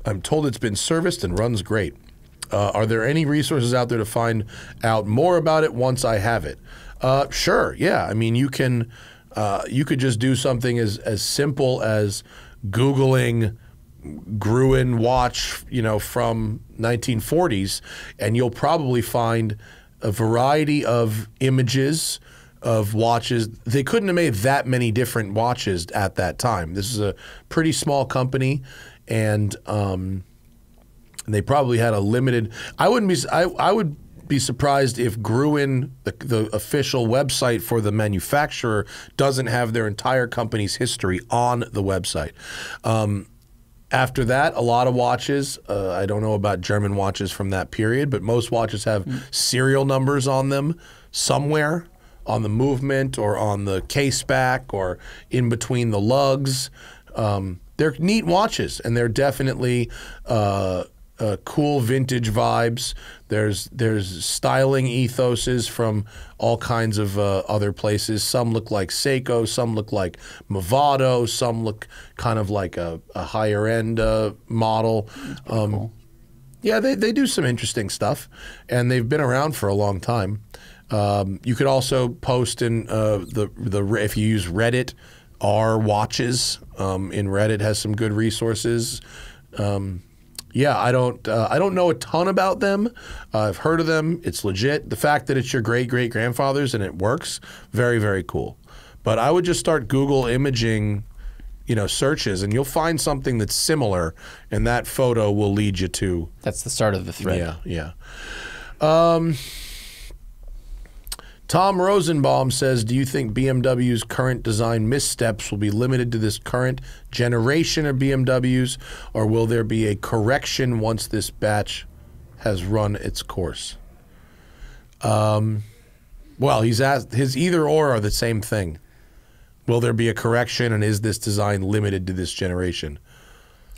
it's been serviced and runs great. Are there any resources out there to find out more about it once I have it? Sure, yeah. I mean, you could just do something as simple as Googling Gruen watch, you know, from 1940s, and you'll probably find a variety of images of watches. They couldn't have made that many different watches at that time. This is a pretty small company, and they probably had a limited. I would be surprised if Gruen, the official website for the manufacturer, doesn't have their entire company's history on the website. After that, a lot of watches, I don't know about German watches from that period, but most watches have serial numbers on them somewhere, on the movement or on the case back or in between the lugs. They're neat watches, and they're definitely cool vintage vibes. There's styling ethoses from all kinds of other places. Some look like Seiko, some look like Movado, some look kind of like a higher end model. Cool. Yeah, they do some interesting stuff, and they've been around for a long time. You could also post in if you use Reddit, R Watches in Reddit has some good resources. Yeah, I don't know a ton about them. I've heard of them. It's legit. The fact that it's your great-great-grandfather's and it works, very, very cool. But I would just start Google imaging, searches, and you'll find something that's similar, and that photo will lead you to. That's the start of the thread. Yeah. Tom Rosenbaum says, do you think BMW's current design missteps will be limited to this current generation of BMWs, or will there be a correction once this batch has run its course? Well, he's asked, his either or are the same thing. Will there be a correction, and is this design limited to this generation?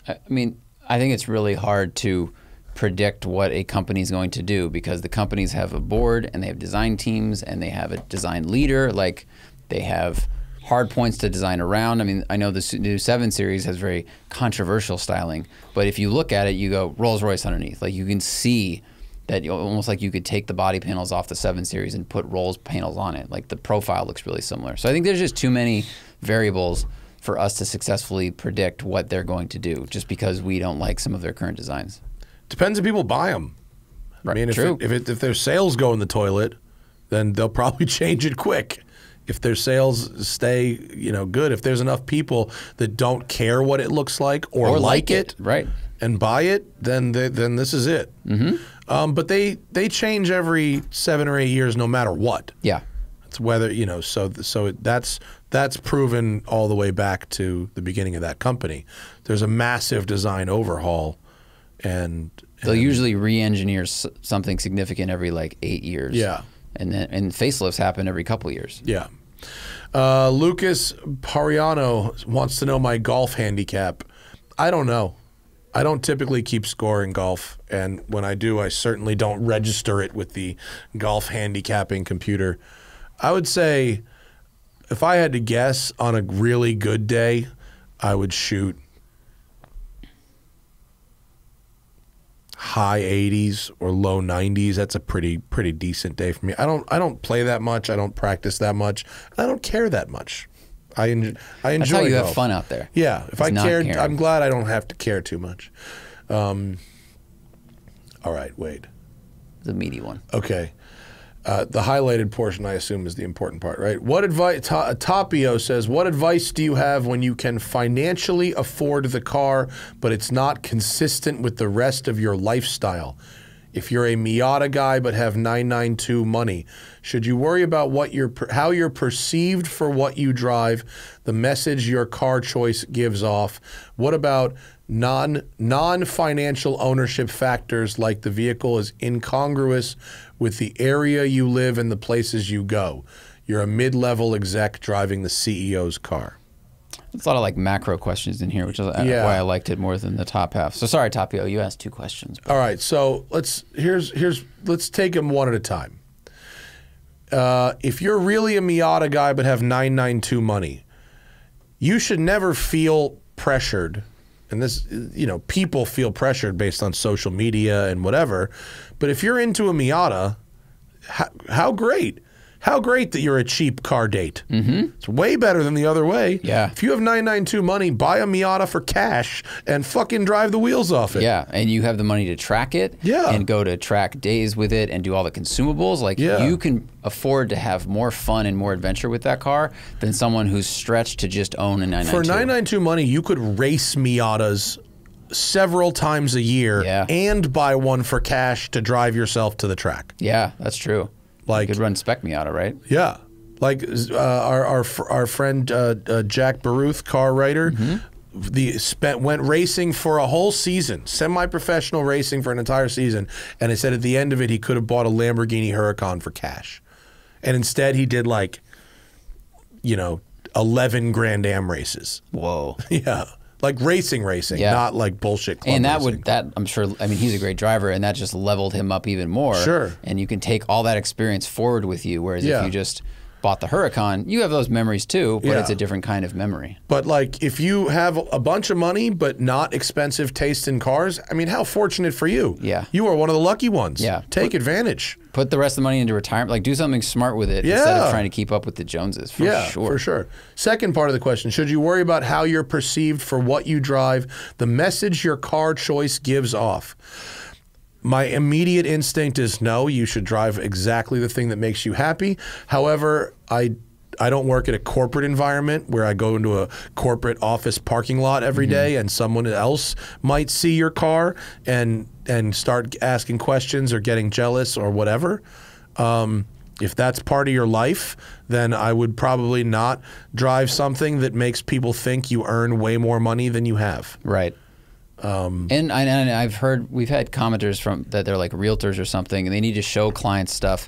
I mean, I think it's really hard to predict what a company is going to do, because the companies have a board and they have design teams and they have a design leader. Like, they have hard points to design around. I mean, I know the new 7 Series has very controversial styling, but if you look at it, you go Rolls-Royce underneath. Like, you can see that almost like you could take the body panels off the 7 Series and put Rolls panels on it. Like, the profile looks really similar. So I think there's just too many variables for us to successfully predict what they're going to do, just because we don't like some of their current designs. Depends if people buy them. Right. I mean, if their sales go in the toilet, then they'll probably change it quick. If their sales stay, good, if there's enough people that don't care what it looks like or like it, right, and buy it, then this is it. But they change every 7 or 8 years, no matter what. Yeah, it's whether that's proven all the way back to the beginning of that company. There's a massive design overhaul. And they'll usually re-engineer something significant every 8 years. Yeah, and facelifts happen every couple years. Yeah. Lucas Pariano wants to know my golf handicap. I don't know. I don't typically keep score in golf, and when I do, I certainly don't register it with the golf handicapping computer. I would say, if I had to guess, on a really good day, I would shoot high 80s or low 90s. That's a pretty decent day for me. I don't play that much. I don't practice that much. I don't care that much. I enjoy. That's how you golf. have fun out there. Yeah, if I cared, I'm glad I don't have to care too much. All right, Wade. The meaty one. Okay. The highlighted portion, I assume, is the important part, right? What advice? Tapio says, what advice do you have when you can financially afford the car, but it's not consistent with the rest of your lifestyle? If you're a Miata guy but have 992 money, should you worry about how you're perceived for what you drive, the message your car choice gives off? What about non-financial ownership factors, like the vehicle is incongruous with the area you live and the places you go? You're a mid-level exec driving the CEO's car. There's a lot of macro questions in here, which is why I liked it more than the top half. So sorry, Tapio, you asked 2 questions. All right, so let's take them one at a time. If you're really a Miata guy but have 992 money, you should never feel pressured. And this, people feel pressured based on social media and whatever. But if you're into a Miata, how great. How great that you're a cheap car date. It's way better than the other way. Yeah. If you have 992 money, buy a Miata for cash and fucking drive the wheels off it. Yeah, and you have the money to track it. Yeah. And go to track days with it and do all the consumables. You can afford to have more fun and more adventure with that car than someone who's stretched to just own a 992. For 992 money, you could race Miatas several times a year and buy one for cash to drive yourself to the track. Yeah, that's true. You could run spec Miata, right? Yeah. Like our friend Jack Baruth, car writer, went racing for a whole season, semi-professional racing for an entire season, and he said at the end of it he could have bought a Lamborghini Huracan for cash. And instead he did 11 Grand Am races. Whoa. Yeah. Like racing, not like bullshit club racing. I'm sure, he's a great driver, and that just leveled him up even more. Sure. And you can take all that experience forward with you, whereas if you just bought the Huracan, you have those memories too, but it's a different kind of memory. But like, if you have a bunch of money but not expensive taste in cars, I mean, how fortunate for you. Yeah. You are one of the lucky ones. Yeah. Take advantage. Put the rest of the money into retirement. Like, do something smart with it instead of trying to keep up with the Joneses, for sure. For sure. Second part of the question, should you worry about how you're perceived for what you drive, the message your car choice gives off? My immediate instinct is no, you should drive exactly the thing that makes you happy. However, I don't work at a corporate environment where I go into a corporate office parking lot every day and someone else might see your car and start asking questions or getting jealous or whatever. If that's part of your life, then I would probably not drive something that makes people think you earn way more money than you have. Right. And I've heard, we've had commenters that they're like realtors or something, and they need to show clients stuff.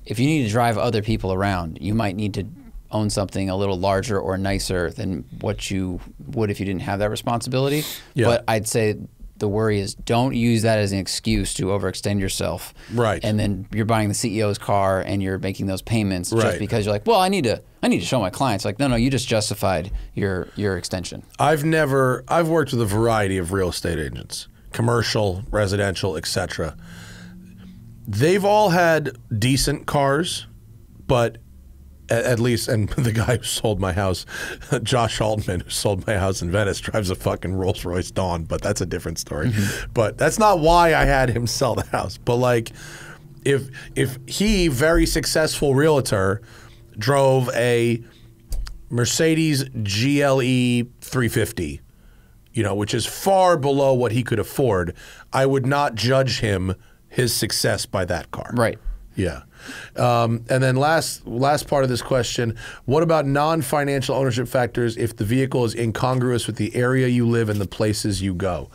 If you need to drive other people around, you might need to own something a little larger or nicer than what you would if you didn't have that responsibility. Yeah. But I'd say the worry is don't use that as an excuse to overextend yourself. Right. And then you're buying the CEO's car and you're making those payments just because you're like, well, I need to show my clients. Like, no, you just justified your extension. I've worked with a variety of real estate agents, commercial, residential, etc. They've all had decent cars, but at least, and the guy who sold my house, Josh Altman, who sold my house in Venice, drives a fucking Rolls Royce Dawn, but that's a different story. But that's not why I had him sell the house. But like, if he, very successful realtor, drove a Mercedes GLE 350, which is far below what he could afford, I would not judge his success by that car. Right. Yeah. And then last part of this question, what about non-financial ownership factors if the vehicle is incongruous with the area you live and the places you go?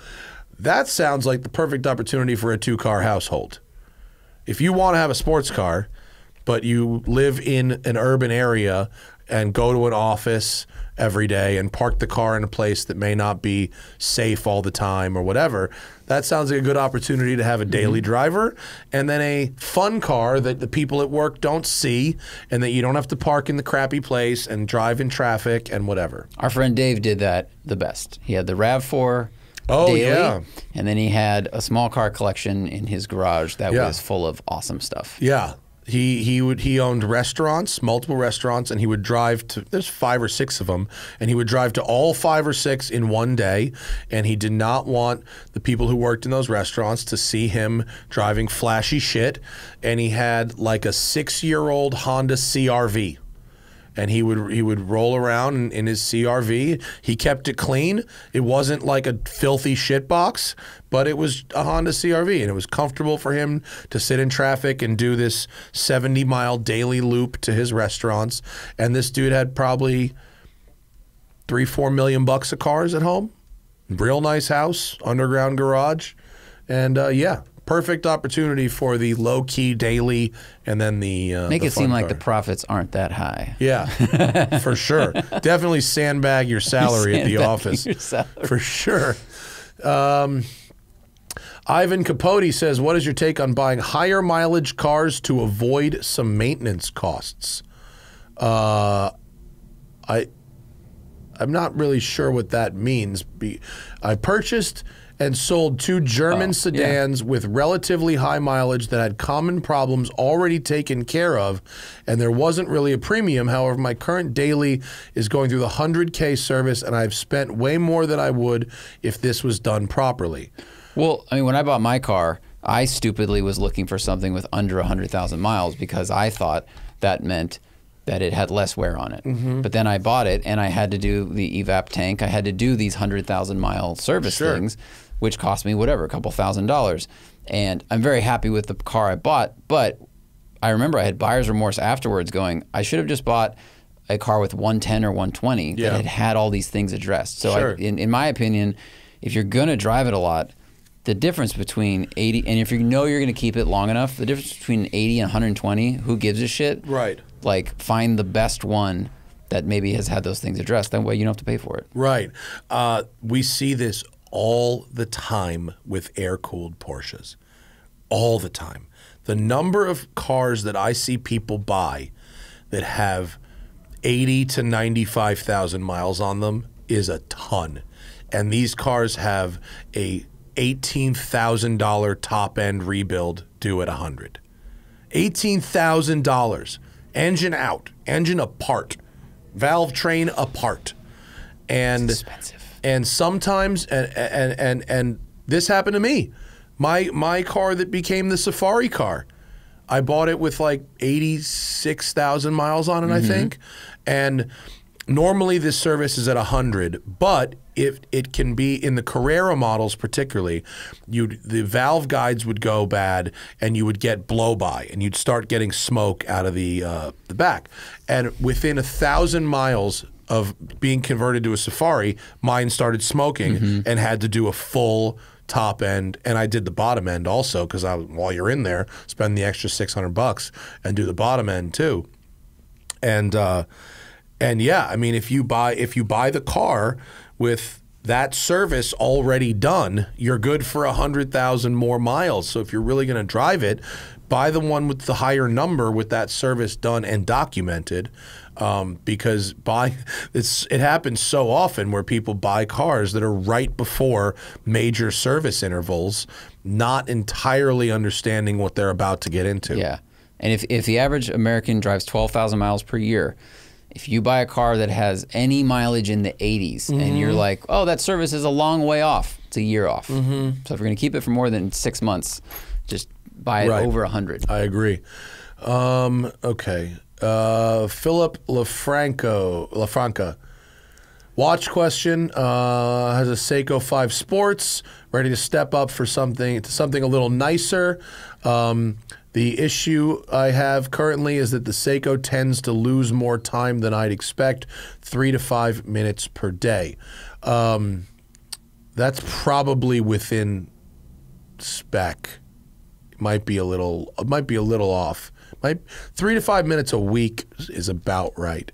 That sounds like the perfect opportunity for a two-car household. If you want to have a sports car, but you live in an urban area and go to an office every day and park the car in a place that may not be safe all the time or whatever, that sounds like a good opportunity to have a daily driver and then a fun car that the people at work don't see and that you don't have to park in the crappy place and drive in traffic and whatever. Our friend Dave did that the best. He had the RAV4 daily, and then he had a small car collection in his garage that was full of awesome stuff. Yeah. He owned restaurants, multiple restaurants, and he would drive to, there's 5 or 6 of them, and he would drive to all 5 or 6 in one day, and he did not want the people who worked in those restaurants to see him driving flashy shit, and he had like a 6-year-old Honda CR-V. And he would roll around in his CR-V. He kept it clean. It wasn't like a filthy shit box, but it was a Honda CR-V, and it was comfortable for him to sit in traffic and do this 70-mile daily loop to his restaurants. And this dude had probably $3-4 million of cars at home. Real nice house, underground garage, and perfect opportunity for the low-key daily and then the Make the it seem fun like car. the profits aren't that high. Yeah, for sure. Definitely sandbag your salary at the office. For sure. Ivan Capote says, what is your take on buying higher mileage cars to avoid some maintenance costs? I'm not really sure what that means. I purchased and sold 2 German sedans with relatively high mileage that had common problems already taken care of, and there wasn't really a premium. However, my current daily is going through the 100K service, and I've spent way more than I would if this was done properly. Well, I mean, when I bought my car, I stupidly was looking for something with under 100,000 miles because I thought that meant that it had less wear on it. But then I bought it, and I had to do the evap tank. I had to do these 100,000-mile service things, which cost me whatever, a couple $1,000s. And I'm very happy with the car I bought, but I remember I had buyer's remorse afterwards going, I should have just bought a car with 110 or 120 that had all these things addressed. So in my opinion, if you're going to drive it a lot, the difference between 80, and if you know you're going to keep it long enough, the difference between 80 and 120, who gives a shit? Right. Like, find the best one that maybe has had those things addressed. That way you don't have to pay for it. Right. We see this all the time with air-cooled Porsches. All the time. The number of cars that I see people buy that have 80 to 95,000 miles on them is a ton. And these cars have a $18,000 top end rebuild due at 100. $18,000. Engine out, engine apart, valve train apart. And it's expensive. And sometimes and this happened to me. My car that became the Safari car, I bought it with like 86,000 miles on it, I think. And normally this service is at 100, but if it can be in the Carrera models particularly, the valve guides would go bad and you would get blow by and you'd start getting smoke out of the back. And within 1,000 miles of being converted to a Safari, mine started smoking and had to do a full top end, and I did the bottom end also because while you're in there, spend the extra $600 and do the bottom end too. And yeah, I mean, if you buy the car with that service already done, you're good for 100,000 more miles. So if you're really going to drive it, buy the one with the higher number with that service done and documented. Because it happens so often where people buy cars that are right before major service intervals, not entirely understanding what they're about to get into. Yeah, and if the average American drives 12,000 miles per year, if you buy a car that has any mileage in the 80s and you're like, oh, that service is a long way off, it's a year off. So if we're going to keep it for more than 6 months, just buy it over 100. I agree. Okay. Philip LaFranca. Watch question. Has a Seiko 5 Sports, ready to step up for something a little nicer. The issue I have currently is that the Seiko tends to lose more time than I'd expect, 3 to 5 minutes per day. That's probably within spec. Might be a little off. 3 to 5 minutes a week is about right.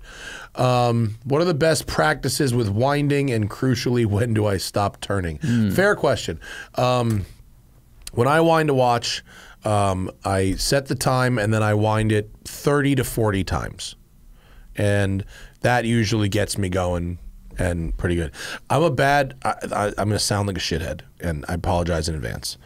What are the best practices with winding, and crucially, when do I stop turning? Fair question. When I wind a watch, I set the time and then I wind it 30 to 40 times. And that usually gets me going and pretty good. I'm going to sound like a shithead, and I apologize in advance.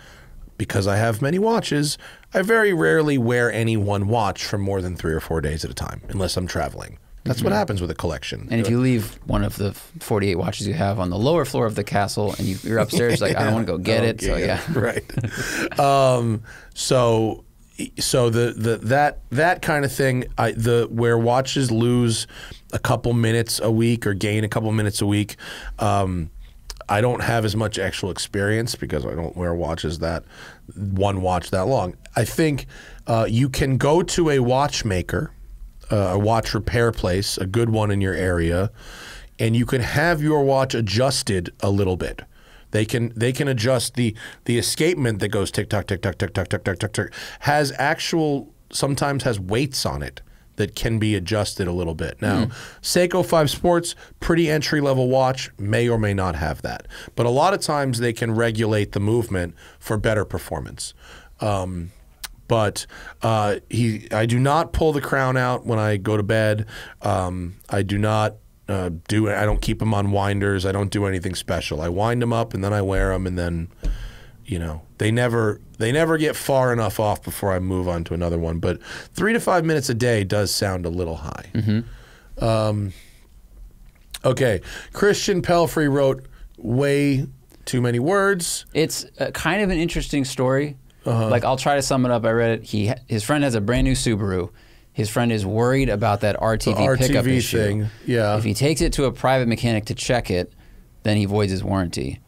Because I have many watches, I very rarely wear any one watch for more than 3 or 4 days at a time, unless I'm traveling. That's what happens with a collection. And if you leave one of the 48 watches you have on the lower floor of the castle and you're upstairs, like, I don't want to go get it. So yeah, right. So that kind of thing, where watches lose a couple minutes a week or gain a couple minutes a week. I don't have as much actual experience because I don't wear watches one watch that long. I think you can go to a watchmaker, a watch repair place, a good one in your area, and you can have your watch adjusted a little bit. They can adjust the escapement that goes tick tock tick tock tick tock tick tock tick tock, sometimes has weights on it that can be adjusted a little bit. Now, Seiko 5 Sports, pretty entry-level watch, may or may not have that. But a lot of times they can regulate the movement for better performance. But I do not pull the crown out when I go to bed. I do not I don't keep them on winders. I don't do anything special. I wind them up and then I wear them, and then, you know, they never get far enough off before I move on to another one. But 3 to 5 minutes a day does sound a little high. Okay, Christian Pelfrey wrote way too many words. It's kind of an interesting story. Like, I'll try to sum it up. I read it. His friend has a brand new Subaru. His friend is worried about that RTV pickup issue. Thing. Yeah. If he takes it to a private mechanic to check it, then he voids his warranty.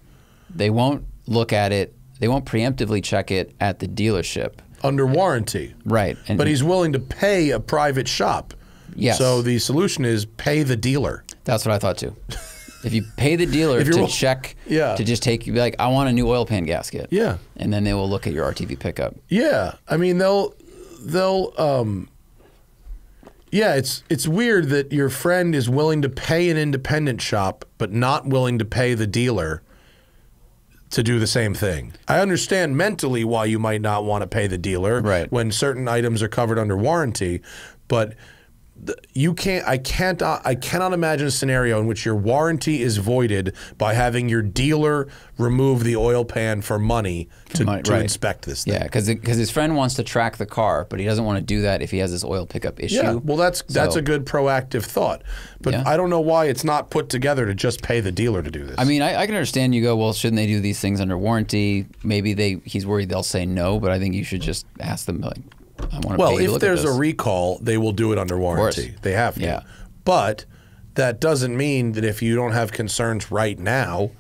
They won't look at it. They won't preemptively check it at the dealership. Under warranty. Right. But he's willing to pay a private shop. Yes. So the solution is pay the dealer. That's what I thought too. If you pay the dealer to check, to just take, be like, I want a new oil pan gasket. Yeah. And then they will look at your RTV pickup. Yeah. I mean, yeah, it's weird that your friend is willing to pay an independent shop, but not willing to pay the dealer to do the same thing. I understand mentally why you might not want to pay the dealer when certain items are covered under warranty, but I cannot imagine a scenario in which your warranty is voided by having your dealer remove the oil pan for money to inspect this thing. Yeah, because his friend wants to track the car, but he doesn't want to do that if he has this oil pickup issue. Yeah, well, that's a good proactive thought. But I don't know why it's not put together to just pay the dealer to do this. I mean, I can understand you go, well, shouldn't they do these things under warranty? Maybe he's worried they'll say no, but I think you should just ask them, like, I want to well, pay you to if there's a this. recall, they will do it under warranty. They have to. Yeah. But that doesn't mean that if you don't have concerns right now,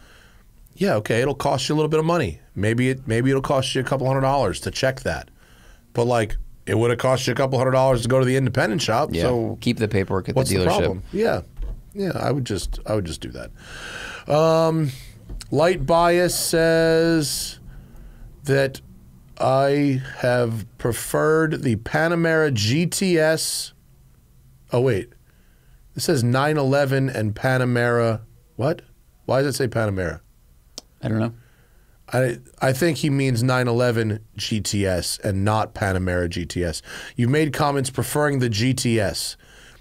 yeah, okay, it'll cost you a little bit of money. Maybe it'll cost you a couple $100 to check that. But like it would have cost you a couple $100 to go to the independent shop. Yeah. So keep the paperwork at what's the dealership. The problem? Yeah. Yeah, I would just do that. Light Bias says that I have preferred the Panamera GTS. Oh, wait. It says 911 and Panamera. What? Why does it say Panamera? I don't know. I think he means 911 GTS and not Panamera GTS. You've made comments preferring the GTS.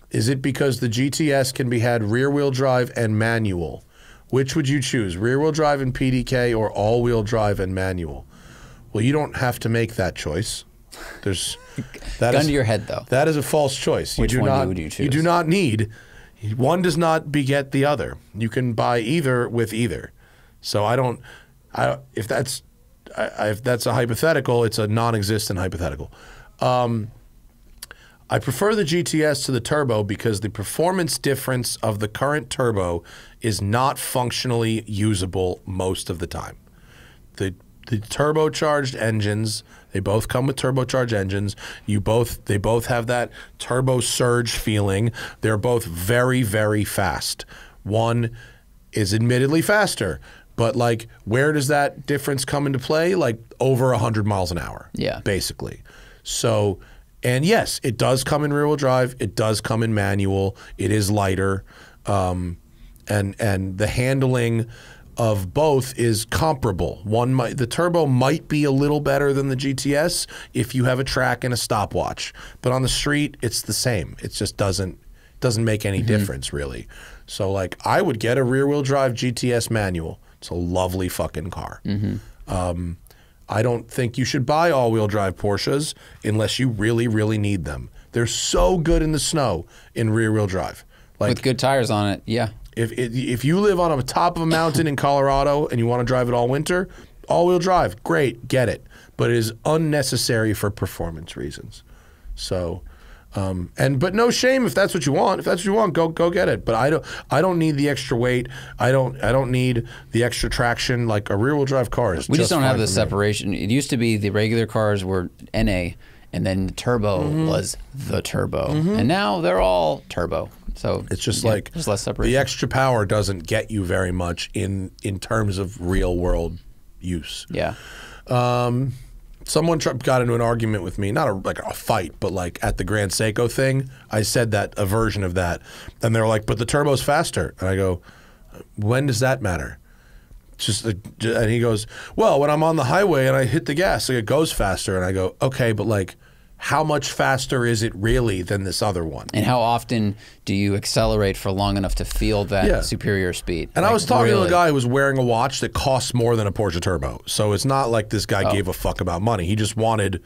Is it because the GTS can be had rear-wheel drive and manual? Which would you choose, rear-wheel drive and PDK or all-wheel drive and manual? Well, you don't have to make that choice. There's gun to your head, though. That is a false choice. Which one would you choose? You do not need. One does not beget the other. You can buy either with either. So if that's a hypothetical, it's a non-existent hypothetical. I prefer the GTS to the turbo because the performance difference of the current turbo is not functionally usable most of the time. The turbocharged engines, they both come with turbocharged engines. They both have that turbo surge feeling. They're both very, very fast. One is admittedly faster, but like where does that difference come into play? Like over 100 miles an hour. Yeah. Basically. So, and yes, it does come in rear-wheel drive. It does come in manual. It is lighter. And the handling of both is comparable. The turbo might be a little better than the GTS if you have a track and a stopwatch, but on the street it's the same. It just doesn't make any difference really. So like I would get a rear-wheel drive GTS manual. It's a lovely fucking car. I don't think you should buy all-wheel drive Porsches unless you really, really need them. They're so good in the snow in rear-wheel drive. Like, with good tires on it, yeah. If you live on the top of a mountain in Colorado and you want to drive it all winter, all-wheel drive, great, get it. But it is unnecessary for performance reasons. So, but no shame if that's what you want. If that's what you want, go get it. But I don't need the extra weight. I don't need the extra traction. Like a rear-wheel drive car is. We just don't have the separation. It used to be the regular cars were NA, and then the turbo was the turbo, and now they're all turbo. So it's just like there's less separation. The extra power doesn't get you very much in terms of real world use. Yeah. Someone got into an argument with me, not like a fight, but like at the Grand Seiko thing. I said a version of that, and they're like, "But the turbo's faster." And I go, "When does that matter?" And he goes, "Well, when I'm on the highway and I hit the gas, it goes faster." And I go, "Okay, but like, how much faster is it really than this other one? And how often do you accelerate for long enough to feel that superior speed?" And like, I was talking to a guy who was wearing a watch that costs more than a Porsche Turbo. So it's not like this guy gave a fuck about money. He just wanted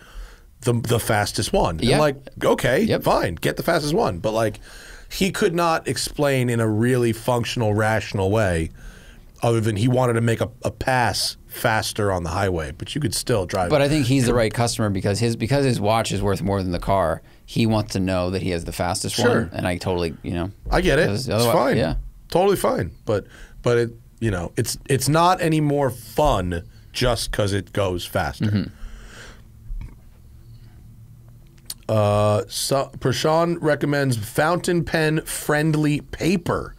the fastest one. Yeah. And like, okay, fine, get the fastest one. But like, he could not explain in a really functional, rational way other than he wanted to make a pass faster on the highway, but you could still drive. But I think he's the right customer because his watch is worth more than the car. He wants to know that he has the fastest one, and I totally, I get it. It's fine. Yeah, totally fine. But it, it's not any more fun just because it goes faster. Prashant recommends fountain pen friendly paper.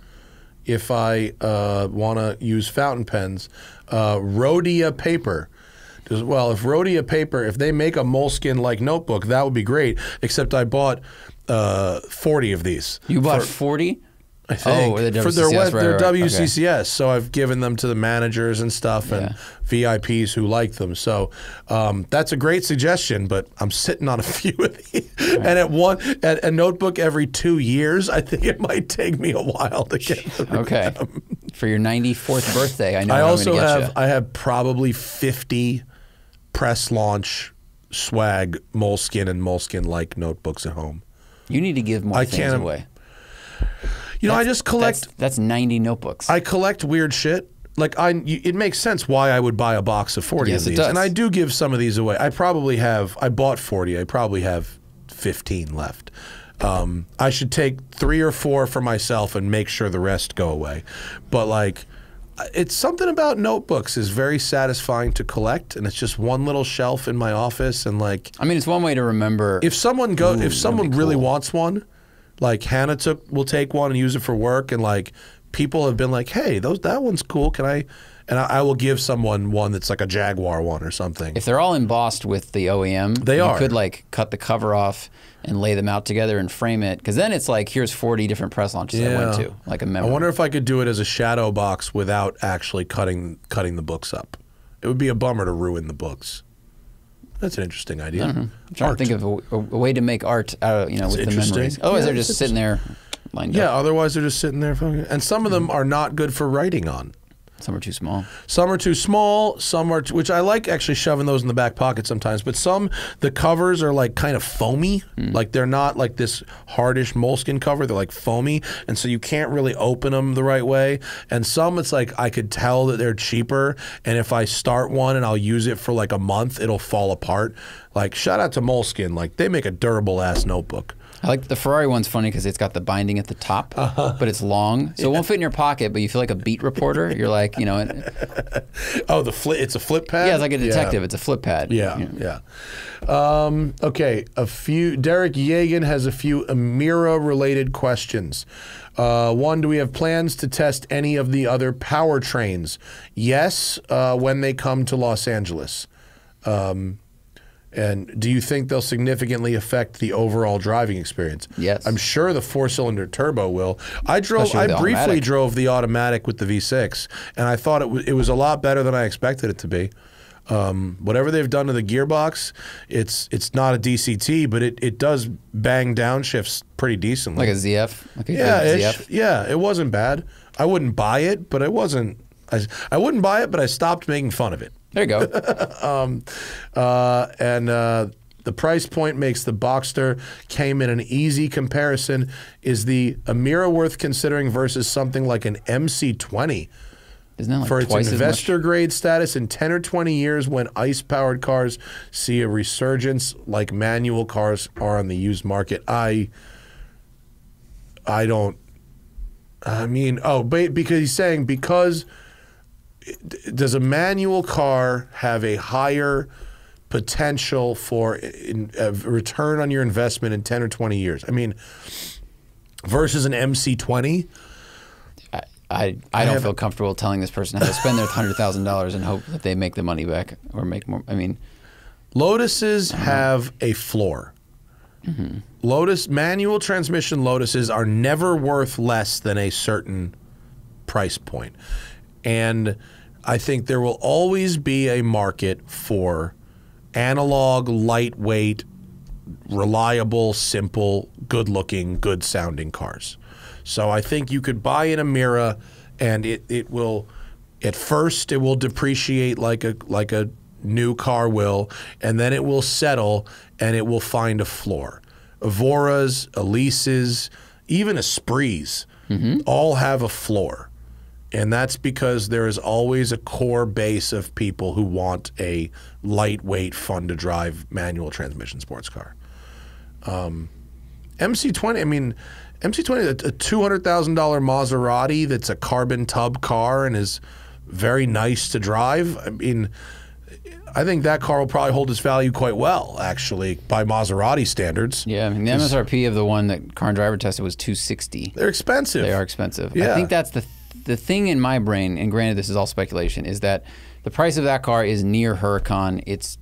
If I want to use fountain pens, Rhodia paper. Well, if they make a moleskin-like notebook, that would be great, except I bought 40 of these. You bought 40? I think. Oh, the for their WCCS, their right. WCCS. Okay. So I've given them to the managers and stuff and VIPs who like them. So that's a great suggestion, but I'm sitting on a few of these. Right. And at a notebook every 2 years, I think it might take me a while to get them. Okay. For your 94th birthday, I know I what also I'm gonna get you. I have probably 50 press launch swag Moleskine and Moleskine-like notebooks at home. You need to give more things away. You know, I just collect. That's 90 notebooks. I collect weird shit. Like it makes sense why I would buy a box of 40 of these, and I do give some of these away. I bought 40. I probably have 15 left. I should take 3 or 4 for myself and make sure the rest go away. But like, it's something about notebooks is very satisfying to collect, and it's just one little shelf in my office. And like, I mean, it's one way to remember. If someone really wants one. Like Hannah will take one and use it for work, and like people have been like, "Hey, that one's cool. Can I?" And I will give someone one that's like a Jaguar one or something. If they're all embossed with the OEM, you could like cut the cover off and lay them out together and frame it, because then it's like, here's 40 different press launches I went to, like a memory. I wonder if I could do it as a shadow box without actually cutting the books up. It would be a bummer to ruin the books. That's an interesting idea. I'm trying to think of a way to make art out, with the memories. Otherwise, they're just sitting there lined up. Yeah, otherwise they're just sitting there. And some of them are not good for writing on. Some are too small. Some are too small. Some are, which I like actually shoving those in the back pocket sometimes. But the covers are like kind of foamy. Like they're not like this hardish moleskin cover. They're like foamy, and so you can't really open them the right way. And some, it's like I could tell that they're cheaper, and if I start one and I'll use it for like a month, it'll fall apart. Like shout out to Moleskine. Like they make a durable ass notebook. I like the Ferrari one's funny because it's got the binding at the top, but it's long, so it won't fit in your pocket. But you feel like a beat reporter. You're like, oh, it's a flip pad. Yeah, it's like a detective. It's a flip pad. Yeah. Okay, Derek Yegan has a few Emira related questions. One, do we have plans to test any of the other powertrains? Yes, when they come to Los Angeles. And do you think they'll significantly affect the overall driving experience? Yes. I'm sure the 4-cylinder turbo will. I briefly drove the automatic with the V6, and I thought it was a lot better than I expected it to be. Whatever they've done to the gearbox, it's not a DCT, but it does bang downshifts pretty decently. Like a ZF? Like a ZF? Yeah, it wasn't bad. I wouldn't buy it, but it wasn't. I wouldn't buy it, but I stopped making fun of it. There you go. The price point makes the Boxster Cayman an easy comparison. Is the Emira worth considering versus something like an MC20? Isn't that like for its twice investor grade status in 10 or 20 years when ICE-powered cars see a resurgence like manual cars are on the used market? I mean, because he's saying does a manual car have a higher potential for a return on your investment in 10 or 20 years? I mean, versus an MC20? I don't feel comfortable telling this person how to spend their $100,000 and hope that they make the money back or make more. I mean, Lotuses have a floor. Manual transmission Lotuses are never worth less than a certain price point. And I think there will always be a market for analog, lightweight, reliable, simple, good-looking, good-sounding cars. So I think you could buy an Emira, and it will, at first, it will depreciate like a new car will, and then it will settle, and it will find a floor. Evoras, Elises, even Esprits, all have a floor. And that's because there is always a core base of people who want a lightweight, fun-to-drive manual transmission sports car. MC20, I mean, MC20 is a $200,000 Maserati that's a carbon tub car and is very nice to drive. I mean, I think that car will probably hold its value quite well, actually, by Maserati standards. Yeah, I mean, the MSRP of the one that Car and Driver tested was $260. They're expensive. They are expensive. Yeah. I think that's the thing in my brain, and granted this is all speculation, is that the price of that car is near Huracan. It's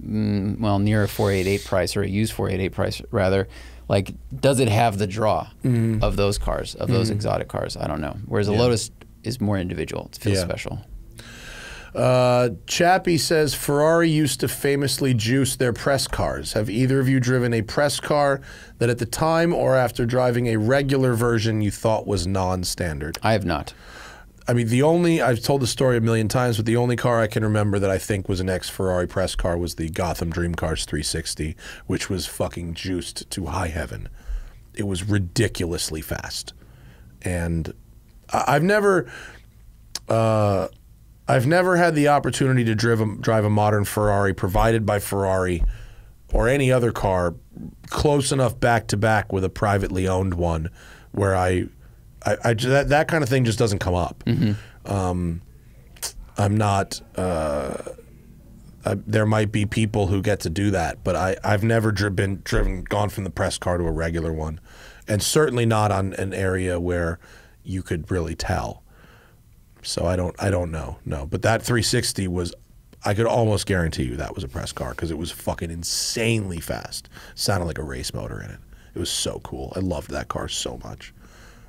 well, near a 488 price, or a used 488 price rather, like, does it have the draw of those cars, of those exotic cars? I don't know. Whereas a Lotus is more individual. It feels special. Chappie says Ferrari used to famously juice their press cars. Have either of you driven a press car that at the time or after driving a regular version you thought was non-standard? I have not. I mean, I've told the story a million times, but the only car I can remember that I think was an ex-Ferrari press car was the Gotham Dream Cars 360, which was fucking juiced to high heaven. It was ridiculously fast. And I've never had the opportunity to drive a modern Ferrari provided by Ferrari or any other car close enough back to back with a privately owned one where that kind of thing just doesn't come up. I'm not. There might be people who get to do that, but I've never gone from the press car to a regular one, and certainly not on an area where you could really tell. So I don't know. No, but that 360 was, I could almost guarantee you that was a press car because it was fucking insanely fast. Sounded like a race motor in it. It was so cool. I loved that car so much.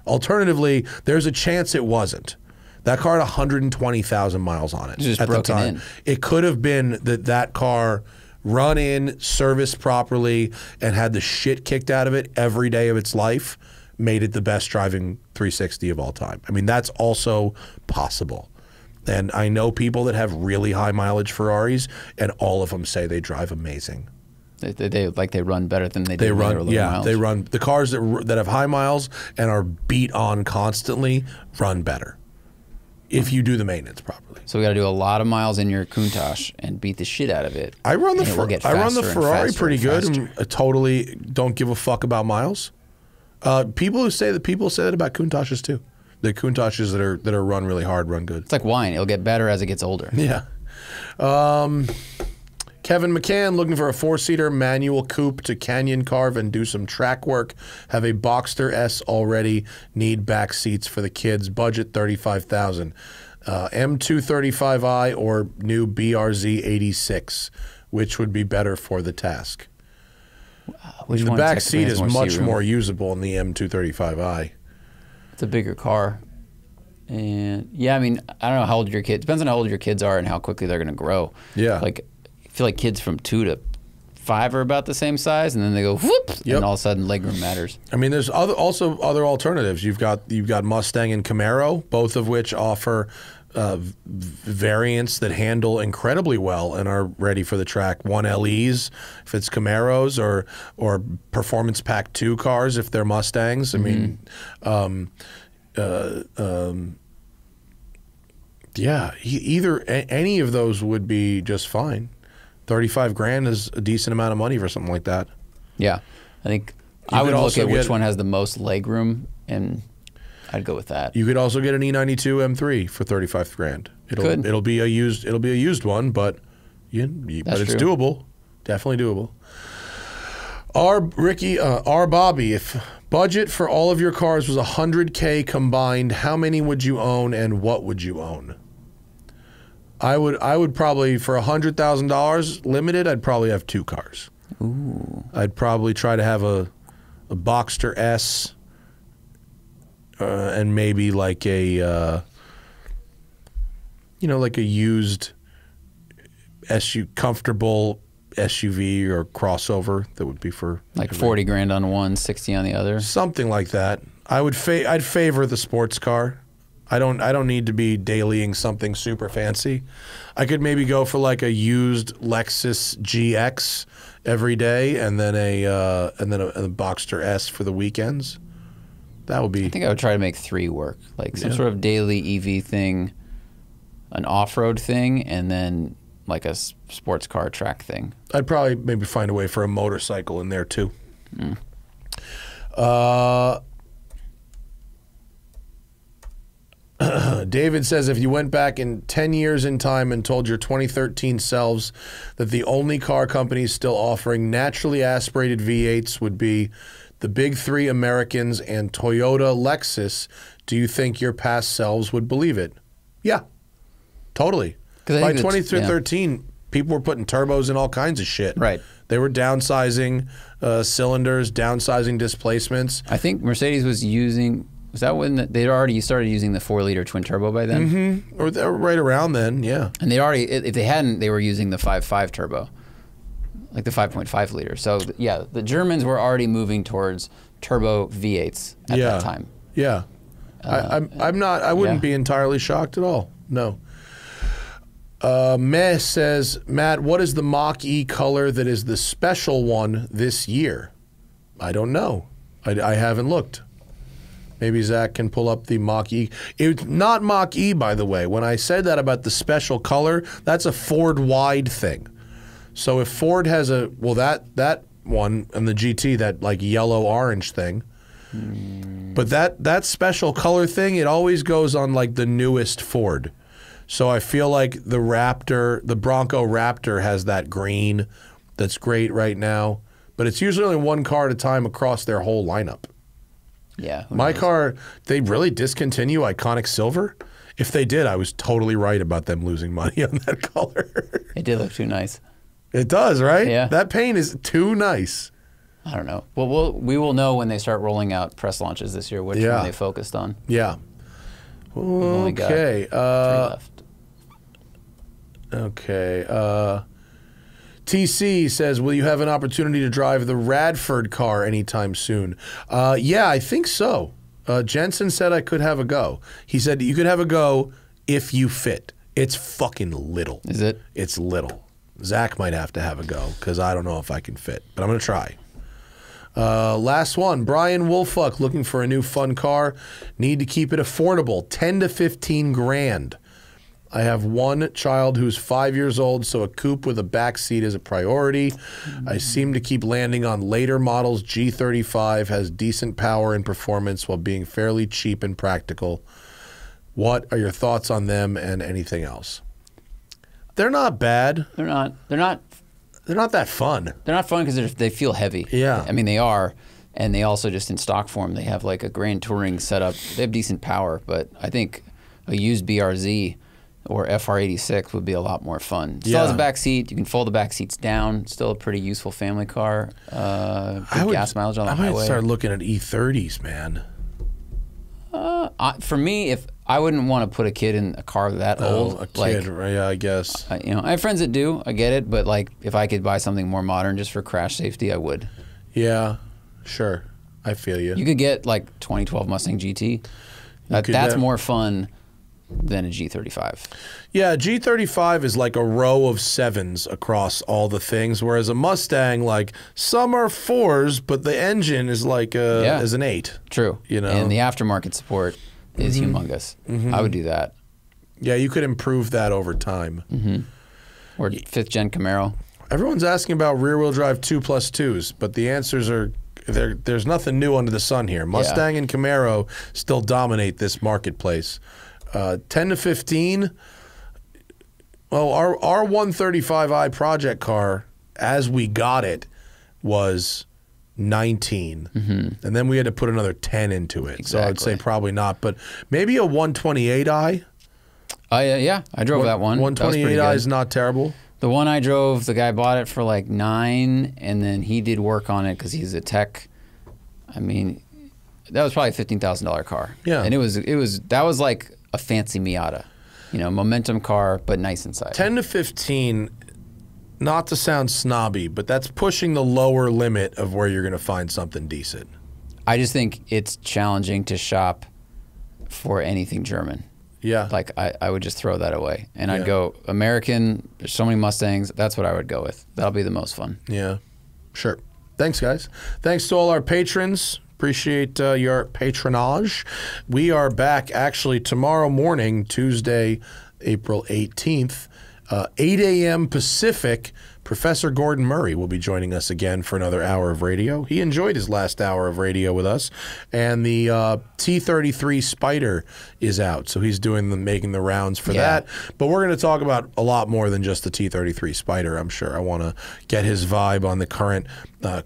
Alternatively, there's a chance it wasn't. That car had 120,000 miles on it just at the time. in. It could have been that car run in, serviced properly, and had the shit kicked out of it every day of its life, made it the best driving 360 of all time. I mean, that's also possible. And I know people that have really high mileage Ferraris, and all of them say they drive amazing. They run better than they did when they were low miles. They run. The cars that have high miles and are beat on constantly run better if you do the maintenance properly. So we got to do a lot of miles in your Countach and beat the shit out of it. I run the Ferrari pretty good, and I totally don't give a fuck about miles. People say that about Countaches too. The Countaches that are run really hard run good. It's like wine; it'll get better as it gets older. Yeah. Kevin McCann looking for a 4-seater manual coupe to canyon carve and do some track work. Have a Boxster S already. Need back seats for the kids. Budget $35,000. M235i or new BRZ 86. Which would be better for the task? Which the one back seat is much more more usable in the M235i. It's a bigger car. And yeah, I mean, I don't know how old your kids. Depends on how old your kids are and how quickly they're going to grow. Yeah. Like, I feel like kids from 2 to 5 are about the same size, and then they go whoop, and all of a sudden legroom matters. I mean, there's also other alternatives. You've got Mustang and Camaro, both of which offer variants that handle incredibly well and are ready for the track. 1LEs if it's Camaros, or Performance Pack 2 cars if they're Mustangs. I mean, yeah, either any of those would be just fine. $35,000 is a decent amount of money for something like that. Yeah, I think I would look at which one has the most legroom, and I'd go with that. You could also get an E92 M3 for $35,000. It'll be a used one, but it's doable. Definitely doable. R. Bobby, if budget for all of your cars was $100K combined, how many would you own and what would you own? I would probably, for $100,000 limited, I'd probably have 2 cars. Ooh. I'd probably try to have a Boxster S and maybe like a used comfortable SUV or crossover that would be for like $40,000 on one, $60,000 on the other. Something like that. I'd favor the sports car. I don't need to be dailying something super fancy. I could maybe go for like a used Lexus GX every day, and then a Boxster S for the weekends. That would be. I think I would try to make 3 work, like some sort of daily EV thing, an off-road thing, and then like a sports car track thing. I'd probably maybe find a way for a motorcycle in there too. David says, if you went back in 10 years in time and told your 2013 selves that the only car companies still offering naturally aspirated V8s would be the big 3 Americans and Toyota, Lexus, do you think your past selves would believe it? Yeah, totally. By 2013, people were putting turbos in all kinds of shit. Right. They were downsizing cylinders, downsizing displacements. I think Mercedes was using. Was that when they'd already started using the 4-liter twin turbo by then? Mm-hmm. Or they were right around then, yeah. And they already, if they hadn't, they were using the 5.5 turbo, like the 5.5 liter. So yeah, the Germans were already moving towards turbo V8s at that time. Yeah. I wouldn't be entirely shocked at all. No. Meh says, Matt, what is the Mach-E color that is the special one this year? I don't know. I haven't looked. Maybe Zach can pull up the Mach-E. It's not Mach-E, by the way. When I said that about the special color, that's a Ford-wide thing. So if Ford has a, well, that one and the GT, that like yellow-orange thing, but that special color thing, it always goes on like the newest Ford. So I feel like the Raptor, the Bronco Raptor has that green that's great right now. But it's usually only one car at a time across their whole lineup. Yeah. My car, they really discontinue Iconic Silver? If they did, I was totally right about them losing money on that color. It did look too nice. It does, right? Yeah. That paint is too nice. I don't know. Well, we will know when they start rolling out press launches this year, which one they focused on. Yeah. Okay. 3 left. Okay. TC says, will you have an opportunity to drive the Radford car anytime soon? Yeah, I think so. Jensen said I could have a go. He said you could have a go if you fit. It's fucking little. Is it? It's little. Zach might have to have a go because I don't know if I can fit, but I'm going to try. Last one, Brian Wolfuck looking for a new fun car. Need to keep it affordable, 10 to 15 grand. I have one child who's 5 years old, so a coupe with a back seat is a priority. I seem to keep landing on later models. G35 has decent power and performance while being fairly cheap and practical. What are your thoughts on them and anything else? They're not bad. They're not that fun. They're not fun because they feel heavy. Yeah. I mean, they are. And they also, just in stock form, they have like a Grand Touring setup. They have decent power, but I think a used BRZ or FR86 would be a lot more fun. Still has a back seat. You can fold the back seats down. Still a pretty useful family car. Good gas mileage on the highway. I might start looking at E30s, man. For me, if I wouldn't want to put a kid in a car that old. A kid, right? Yeah, I guess. You know, I have friends that do. I get it, but like, if I could buy something more modern just for crash safety, I would. Yeah, sure. I feel you. You could get like 2012 Mustang GT. That's more fun than a G35. Yeah, G35 is like a row of 7s across all the things, whereas a Mustang, like, some are 4s, but the engine is like is an 8. True. You know, and the aftermarket support is humongous. I would do that. Yeah, you could improve that over time. Or 5th gen Camaro. Everyone's asking about rear-wheel drive 2+2s, but the answers are there's nothing new under the sun here. Mustang and Camaro still dominate this marketplace. 10 to 15. Well, our 135i project car, as we got it, was 19, and then we had to put another 10 into it. So I'd say probably not, but maybe a 128i. Yeah, I drove that one. 128i is not terrible. The one I drove, the guy bought it for like $9,000, and then he did work on it because he's a tech. I mean, that was probably a $15,000 car. Yeah, and that was like a fancy Miata, you know, momentum car, but nice inside. 10 to 15, not to sound snobby, but that's pushing the lower limit of where you're going to find something decent. I just think it's challenging to shop for anything German. Yeah. Like, I would just throw that away. And I'd go American, there's so many Mustangs, that's what I would go with. That'll be the most fun. Yeah, sure. Thanks, guys. Thanks to all our patrons. Appreciate your patronage. We are back actually tomorrow morning, Tuesday, April 18th, 8 a.m. Pacific. Professor Gordon Murray will be joining us again for another hour of radio. He enjoyed his last hour of radio with us. And the T33 Spider is out, so he's making the rounds for that. But we're going to talk about a lot more than just the T33 Spider, I'm sure. I want to get his vibe on the current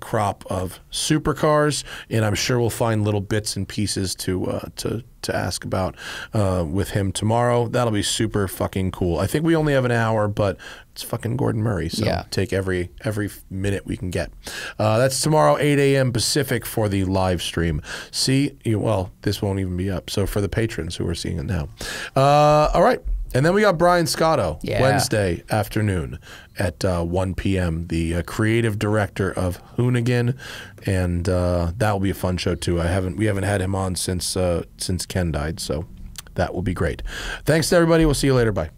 crop of supercars, and I'm sure we'll find little bits and pieces to ask about with him tomorrow. That'll be super fucking cool. I think we only have an hour, but It's fucking Gordon Murray, so Yeah. take every minute we can get. That's tomorrow, 8 a.m. Pacific for the live stream. Well, this won't even be up, so for the patrons who are seeing it now. All right, and then we got Brian Scotto, Wednesday afternoon at 1 p.m., the creative director of Hoonigan, and that will be a fun show, too. We haven't had him on since Ken died, so that will be great. Thanks to everybody. We'll see you later. Bye.